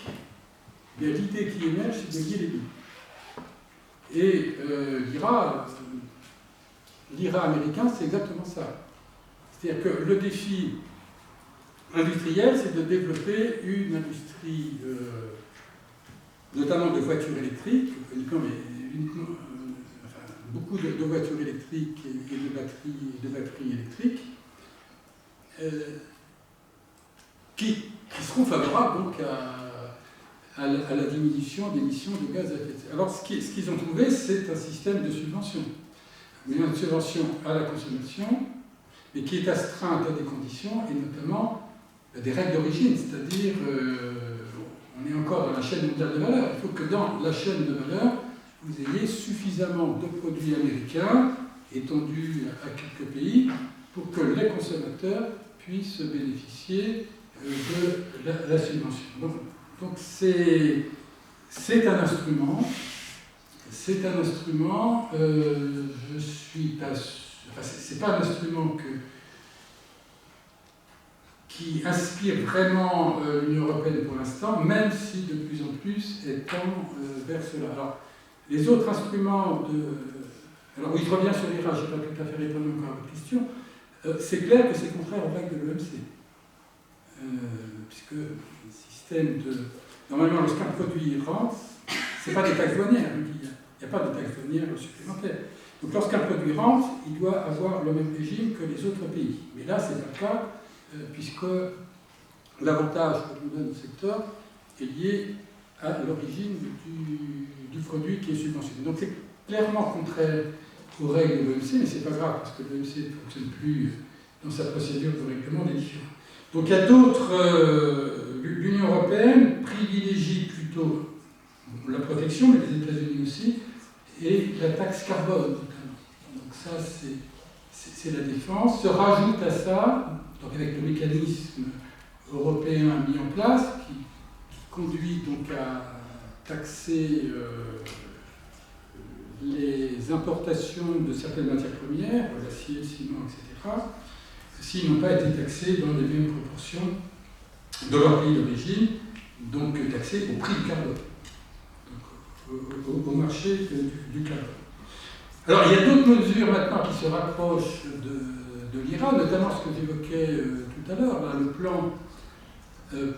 il y a l'idée qui émerge, c'est de lier les deux. Et l'IRA américain, c'est exactement ça. C'est-à-dire que le défi industriel, c'est de développer une industrie, notamment de voitures électriques, beaucoup de voitures électriques et de batteries électriques, qui seront favorables donc à la diminution d'émissions de gaz à effet de serre. Alors, ce qu'ils ont trouvé, c'est un système de subvention. Une subvention à la consommation, mais qui est astreinte à des conditions, et notamment des règles d'origine, c'est-à-dire, on est encore dans la chaîne mondiale de valeur. Il faut que dans la chaîne de valeur, vous ayez suffisamment de produits américains étendus à quelques pays pour que les consommateurs puissent bénéficier de la subvention. Donc c'est un instrument. C'est un instrument. Je suis pas. Enfin, c'est pas un instrument qui inspire vraiment l'Union européenne pour l'instant, même si de plus en plus elle tend vers cela. Alors, les autres instruments de. Alors, oui, je reviens sur l'IRA, je n'ai pas tout à fait répondu encore à votre question. C'est clair que c'est contraire aux règles de l'OMC. Puisque le système de. Normalement, lorsqu'un produit rentre, ce n'est pas des taxes douanières, il n'y a pas de taxes douanières supplémentaires. Donc, lorsqu'un produit rentre, il doit avoir le même régime que les autres pays. Mais là, ce n'est pas le cas, puisque l'avantage que nous donne le secteur est lié à l'origine du produit qui est subventionné. Donc, c'est clairement contraire aux règles de l'OMC, mais ce n'est pas grave, parce que l'OMC ne fonctionne plus dans sa procédure de règlement des différends. Donc, il y a d'autres. L'Union européenne privilégie plutôt la protection, mais les États-Unis aussi, et la taxe carbone, notamment. Donc, ça, c'est la défense. Se rajoute à ça, donc avec le mécanisme européen mis en place, qui conduit donc à taxer les importations de certaines matières premières, l'acier, le ciment, etc., s'ils n'ont pas été taxés dans les mêmes proportions de leur pays d'origine, donc taxés au prix du carbone, donc au marché du carbone. Alors il y a d'autres mesures maintenant qui se rapprochent de l'IRA, notamment ce que j'évoquais tout à l'heure, le plan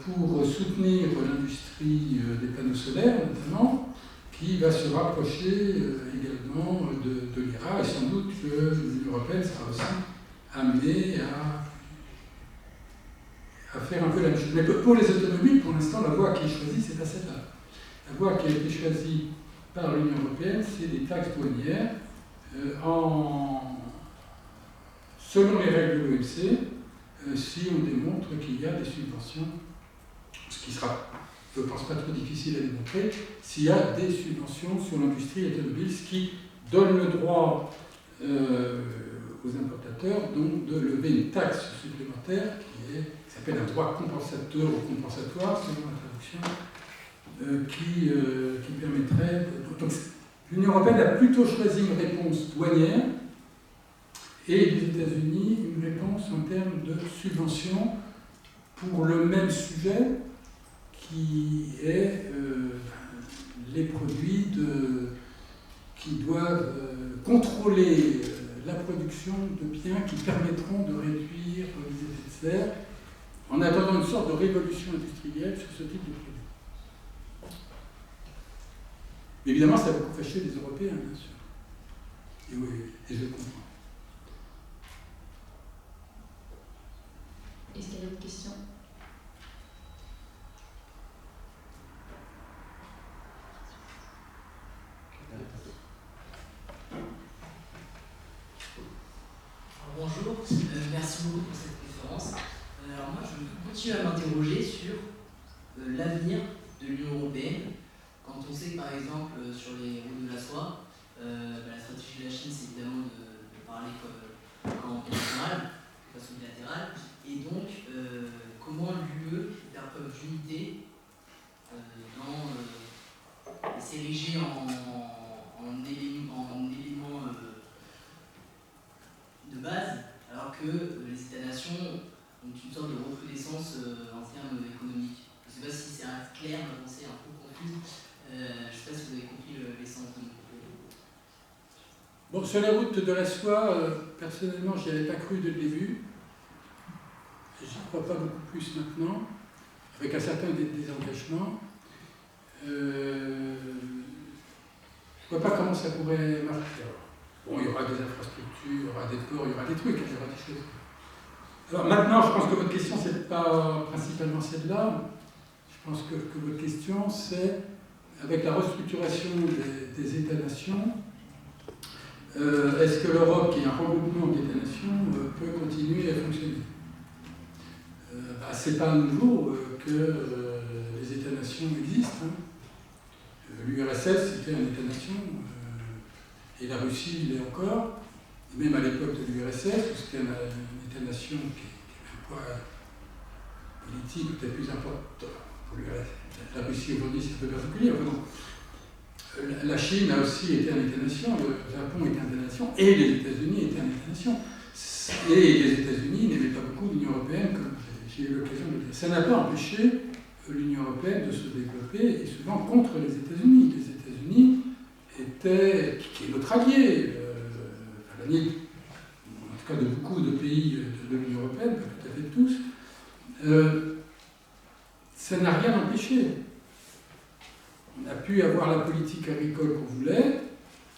pour soutenir l'industrie des panneaux solaires, notamment, qui va se rapprocher également de l'IRA, et sans doute que l'Union européenne sera aussi amenée à faire un peu la même chose. Mais pour les automobiles, pour l'instant, la voie qui est choisie, c'est pas celle-là. La voie qui a été choisie par l'Union européenne, c'est des taxes douanières selon les règles de l'OMC, si on démontre qu'il y a des subventions, ce qui sera, je ne pense pas trop difficile à démontrer, s'il y a des subventions sur l'industrie automobile, ce qui donne le droit aux importateurs donc de lever une taxe supplémentaire qui s'appelle un droit compensateur ou compensatoire, selon la traduction, qui permettrait. Donc, l'Union européenne a plutôt choisi une réponse douanière et les États-Unis une réponse en termes de subvention pour le même sujet qui est les produits qui doivent contrôler la production de biens qui permettront de réduire les effets de serre en attendant une sorte de révolution industrielle sur ce type de produit. Évidemment, ça va beaucoup fâcher les Européens, bien sûr. Et oui, et je le comprends. Est-ce qu'il y a d'autres questions ? Bonjour, merci beaucoup pour cette question. continue à m'interroger sur l'avenir de l'Union européenne, quand on sait que par exemple sur les routes de la soie, la stratégie de la Chine c'est évidemment de parler qu'en bilatéral, de façon bilatérale, et donc comment l'UE faire preuve d'unité dans s'ériger en élément de base, alors que les États-nations ont une sorte de recrudescence en termes économiques. Je ne sais pas si c'est clair, ma pensée est un peu confuse. Je ne sais pas si vous avez compris l'essence de mon propos. Bon, sur la route de la soie, personnellement, j'y avais pas cru dès le début. J'y crois pas beaucoup plus maintenant, avec un certain désengagement. Je vois pas comment ça pourrait marcher. Bon, il y aura des infrastructures, il y aura des ports, il y aura des trucs, il y aura des choses. Alors maintenant, je pense que votre question, c'est pas principalement celle-là. Je pense que votre question, c'est, avec la restructuration des États-nations, est-ce que l'Europe, qui est un regroupement d'États-nations, peut continuer à fonctionner? C'est pas nouveau que les États-nations existent. L'URSS, c'était un État-nation, et la Russie l'est encore. Et même à l'époque de l'URSS, c'était un État-nation qui avait un poids politique peut-être plus important. Pour la Russie aujourd'hui, c'est un peu particulier. Enfin, la Chine a aussi été un État-nation, le Japon était un État-nation, et les États-Unis étaient un État-nation. Et les États-Unis n'aimaient pas beaucoup l'Union européenne, comme j'ai eu l'occasion de le dire. Ça n'a pas empêché l'Union européenne de se développer, et souvent contre les États-Unis. Les États-Unis étaient, qui est notre allié, l'allié, en tout cas de beaucoup de pays de l'Union européenne, pas tout à fait tous, ça n'a rien empêché. On a pu avoir la politique agricole qu'on voulait,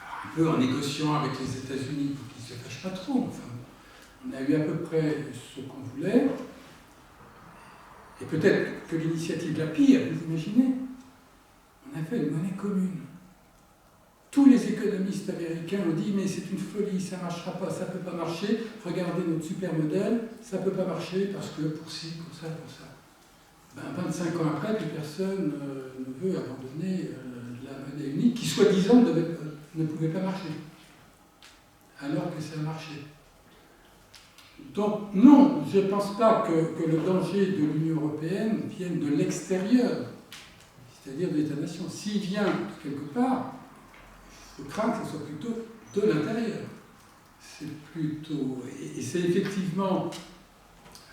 un peu en négociant avec les États-Unis pour qu'ils ne se fâchent pas trop. Enfin, on a eu à peu près ce qu'on voulait. Et peut-être que l'initiative de la pire, vous imaginez, on a fait une monnaie commune. Tous les économistes américains ont dit mais c'est une folie, ça ne marchera pas, ça ne peut pas marcher, regardez notre super modèle, ça ne peut pas marcher parce que pour ci, pour ça, pour ça. 25 ans après, plus personne ne veut abandonner la monnaie unique qui, soi-disant, ne pouvait pas marcher, alors que ça marchait. Donc, non, je ne pense pas que le danger de l'Union européenne vienne de l'extérieur, c'est-à-dire de l'État-nation. S'il vient de quelque part, je crains que ce soit plutôt de l'intérieur. C'est plutôt... Et c'est effectivement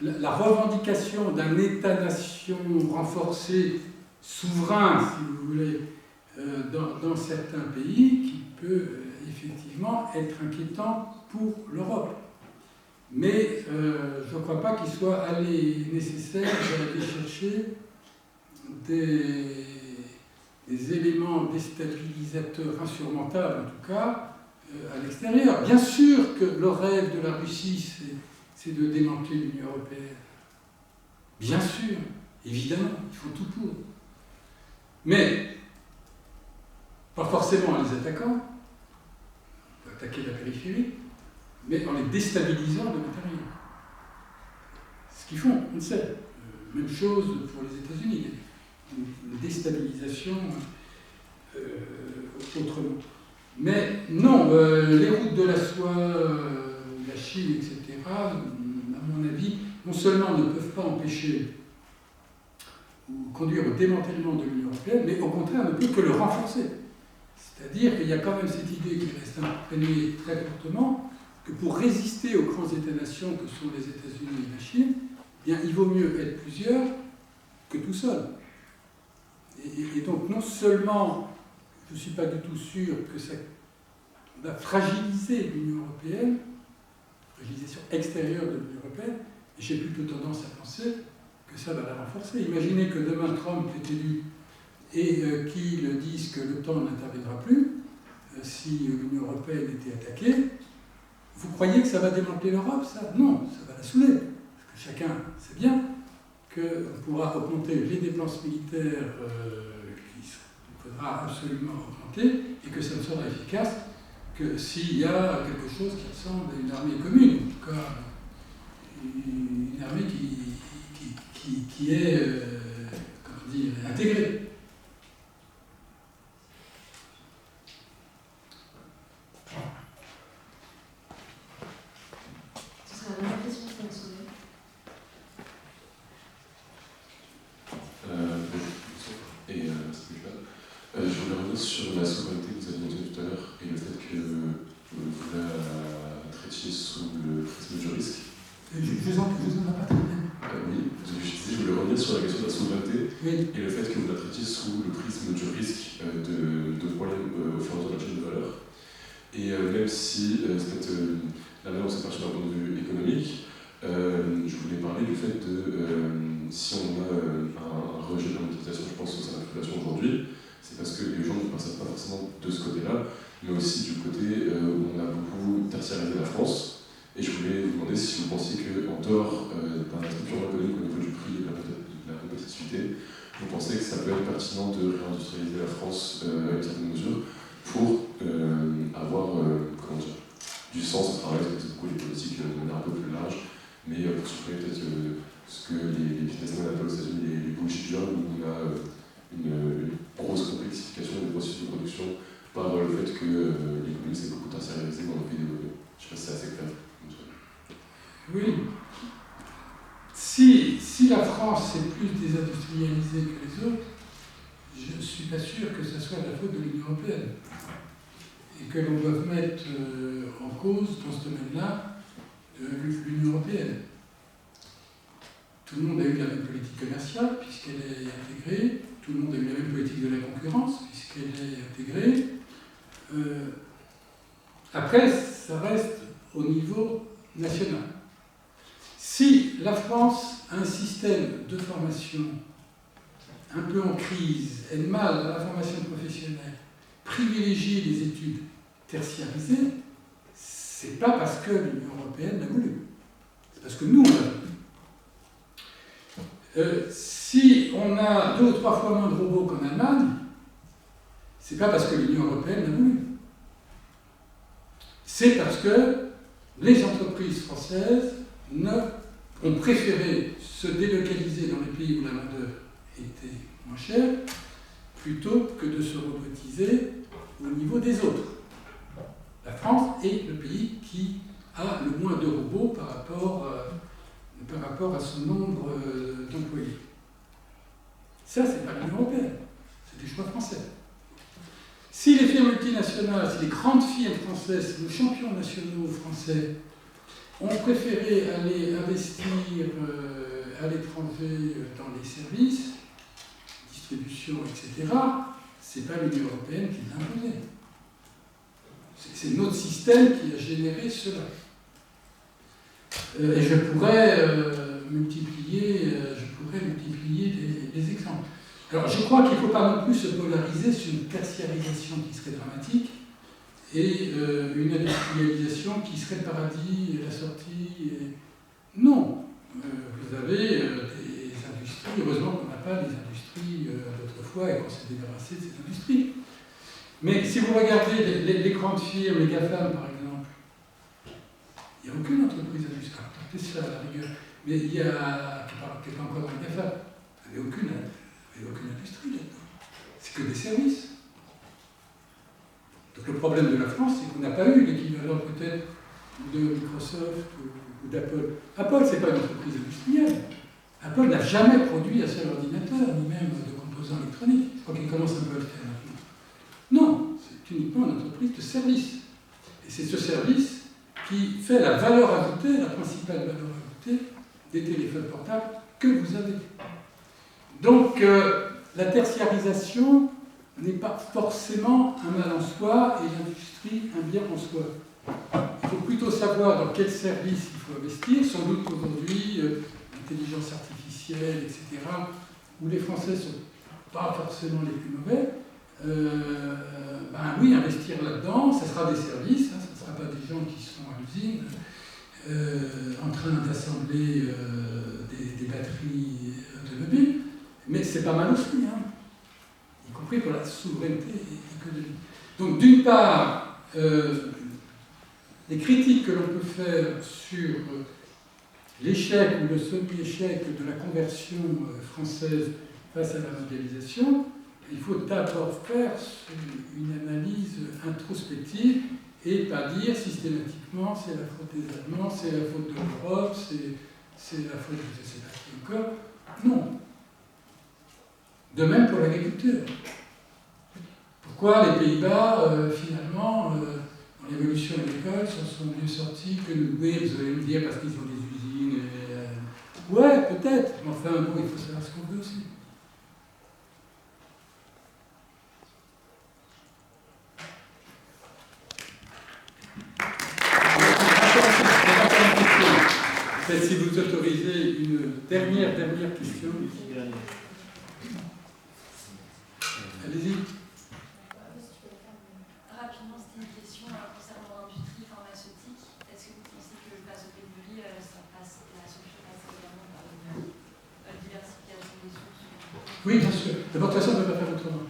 la revendication d'un État-nation renforcé, souverain, si vous voulez, dans certains pays, qui peut effectivement être inquiétant pour l'Europe. Mais je ne crois pas qu'il soit nécessaire d'aller chercher des éléments déstabilisateurs insurmontables, en tout cas, à l'extérieur. Bien sûr que le rêve de la Russie, c'est de démanteler l'Union européenne. Bien sûr, évidemment, ils font tout pour. Mais, pas forcément en les attaquant, on peut attaquer la périphérie, mais en les déstabilisant de l'intérieur. Ce qu'ils font, on le sait. Même chose pour les États-Unis, une déstabilisation autrement. Mais non, les routes de la soie, la Chine, etc., à mon avis, non seulement ne peuvent pas empêcher ou conduire au démantèlement de l'Union européenne, mais au contraire ne peuvent que le renforcer. C'est-à-dire qu'il y a quand même cette idée qui reste imprégnée très fortement, que pour résister aux grands États-nations que sont les États-Unis et la Chine, eh bien, il vaut mieux être plusieurs que tout seul. Et donc, non seulement, je ne suis pas du tout sûr que ça va fragiliser l'Union européenne, fragilisation extérieure de l'Union européenne, et j'ai plutôt tendance à penser que ça va la renforcer. Imaginez que demain Trump est élu et qu'il dise que l'OTAN n'interviendra plus si l'Union européenne était attaquée. Vous croyez que ça va démanteler l'Europe, ça? Non, ça va la saouler. Parce que chacun sait bien qu'on pourra augmenter les dépenses militaires qu'il faudra absolument augmenter et que ça ne sera efficace que s'il y a quelque chose qui ressemble à une armée commune, en tout cas une armée qui qui est comment dire, intégrée. Ce sera la même question pour Sonia. Je voulais revenir sur la souveraineté que vous avez mentionnée tout à l'heure et le fait que vous la traitiez sous le prisme du risque. Je vous en ai pas très bien. Oui, je voulais revenir sur la question de la souveraineté Oui. et le fait que vous la traitiez sous le prisme du risque de problèmes au fur et à mesure de la chaîne de valeur. Et même si c'est peut-être la manière dont c'est perçu d'un point de vue économique, je voulais parler du fait de si on a un rejet de la monétisation, je pense, au sein de la population aujourd'hui, c'est parce que les gens ne perçoivent pas forcément de ce côté-là, mais aussi du côté où on a beaucoup tertiarisé la France. Et je voulais vous demander si vous pensiez qu'en dehors d'un aspect purement économique au niveau du prix et de la compétitivité, vous pensez que ça peut être pertinent de réindustrialiser la France à une certaine mesure pour avoir comment dire, du sens au travail, parce que c'est beaucoup les politiques de manière un peu plus large, mais pour supprimer peut-être ce que les businessmen appellent aux États-Unis les bullshit jobs, où on a une grosse complexification des processus de production par le fait que l'économie s'est beaucoup tertiarisée dans nos pays développés. Je ne sais pas si c'est assez clair. Oui. Si la France est plus désindustrialisée que les autres, je ne suis pas sûr que ce soit la faute de l'Union européenne. Et que l'on doive mettre en cause, dans ce domaine-là, l'Union européenne. Tout le monde a eu la même politique commerciale, puisqu'elle est intégrée. Tout le monde a eu la même politique de la concurrence, puisqu'elle est intégrée. Après, ça reste au niveau national. Si la France a un système de formation un peu en crise, aide mal à la formation professionnelle, privilégie les études tertiarisées, c'est pas parce que l'Union européenne l'a voulu. C'est parce que nous, on l'a voulu. Si on a 2 ou 3 fois moins de robots qu'en Allemagne, c'est pas parce que l'Union européenne l'a voulu. C'est parce que les entreprises françaises ont préféré se délocaliser dans les pays où la main-d'œuvre était moins chère, plutôt que de se robotiser au niveau des autres. La France est le pays qui a le moins de robots par rapport à son nombre d'employés. Ça, c'est pas l'Union européenne, c'est des choix français. Si les firmes multinationales, si les grandes firmes françaises, si nos champions nationaux français ont préféré aller investir à l'étranger dans les services, distribution, etc., c'est pas l'Union européenne qui l'a imposé. C'est notre système qui a généré cela. Et je pourrais multiplier les exemples. Alors je crois qu'il ne faut pas non plus se polariser sur une tertiarisation qui serait dramatique et une industrialisation qui serait le paradis et la sortie. Non. Vous avez des industries, heureusement qu'on n'a pas les industries d'autrefois et qu'on s'est débarrassé de ces industries. Mais si vous regardez les grandes firmes, les GAFAM par exemple, il n'y a aucune entreprise industrielle, Tesla à la rigueur, mais il y a, qui n'est pas encore un GAFAM, il n'y avait aucune industrie là-dedans. C'est que des services. Donc le problème de la France, c'est qu'on n'a pas eu l'équivalent peut-être de Microsoft ou d'Apple. Apple, c'est pas une entreprise industrielle. Apple n'a jamais produit un seul ordinateur, ni même de composants électroniques. Je crois qu'il commence un peu à le faire maintenant. Non, c'est uniquement une entreprise de service. Et c'est ce service qui fait la valeur ajoutée, la principale valeur ajoutée des téléphones portables que vous avez. Donc, la tertiarisation n'est pas forcément un mal en soi et l'industrie un bien en soi. Il faut plutôt savoir dans quel service il faut investir. Sans doute aujourd'hui, l'intelligence artificielle, etc., où les Français ne sont pas forcément les plus mauvais. Oui, investir là-dedans, ça sera des services, hein, ça ne sera pas des gens qui sont à l'usine en train d'assembler des batteries automobiles, mais c'est pas mal aussi, hein, y compris pour la souveraineté économique. Donc d'une part, les critiques que l'on peut faire sur l'échec ou le semi-échec de la conversion française face à la mondialisation, il faut d'abord faire une analyse introspective et pas dire systématiquement c'est la faute des Allemands, c'est la faute de l'Europe, c'est la faute de je ne sais pas qui encore. Non. De même pour l'agriculture. Pourquoi les Pays-Bas, finalement, dans l'évolution agricole, s'en sont mieux sortis que nous? Oui, vous allez me dire parce qu'ils ont des usines. Ouais, peut-être. Mais enfin, bon, il faut savoir ce qu'on veut aussi. Peut-être si vous autorisez une dernière question. Allez-y. Rapidement, c'était une question concernant l'industrie pharmaceutique. Est-ce que vous pensez que face aux pénuries, la solution passe également par une diversification des sources? Oui, bien sûr. De toute façon, on ne peut pas faire autrement.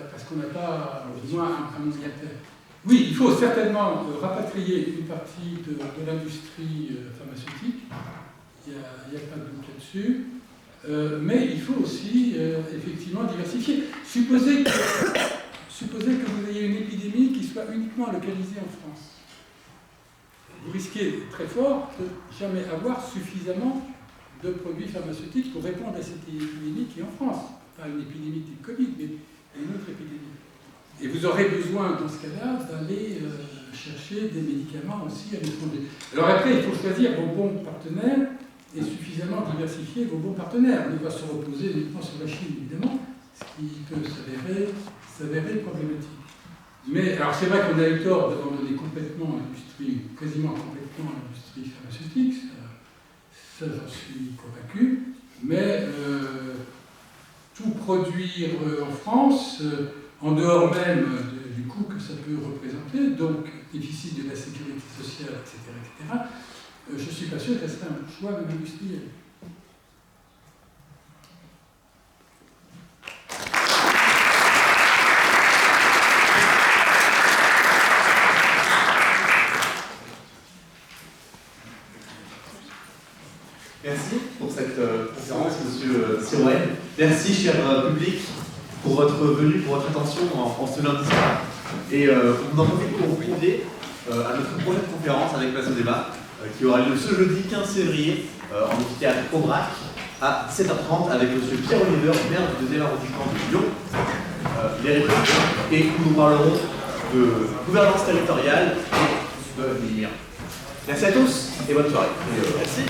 Parce qu'on n'a pas besoin un milliardaire. Oui, il faut certainement rapatrier une partie de l'industrie pharmaceutique. Il n'y a pas de doute là-dessus. Mais il faut aussi effectivement diversifier. Supposez que vous ayez une épidémie qui soit uniquement localisée en France. Vous risquez très fort de jamais avoir suffisamment de produits pharmaceutiques pour répondre à cette épidémie qui est en France. Pas une épidémie type Covid, mais une autre épidémie. Et vous aurez besoin, dans ce cas-là, d'aller chercher des médicaments aussi à l'étranger. Alors après, il faut choisir vos bons partenaires et suffisamment diversifier vos bons partenaires. On ne va pas se reposer uniquement sur la Chine, évidemment, ce qui peut s'avérer problématique. Mais alors c'est vrai qu'on a eu tort d'abandonner complètement l'industrie, quasiment complètement l'industrie pharmaceutique, ça j'en suis convaincu, mais tout produire en France, en dehors même du coût que ça peut représenter, donc déficit de la sécurité sociale, etc., je ne suis pas sûr que ce serait un choix de l'industriel. Merci pour cette conférence, Monsieur Siroel. Merci, cher public, pour votre venue, pour votre attention en ce lundi soir. Et on en profite pour vous convier à notre prochaine conférence avec Place au débat, qui aura lieu ce jeudi 15 février en amphithéâtre Aubrac à 17h30 avec M. Pierre Oliver, maire du 2e arrondissement de Lyon, les républicains, et nous parlerons de gouvernance territoriale et de l'avenir. Merci à tous et bonne soirée. Merci.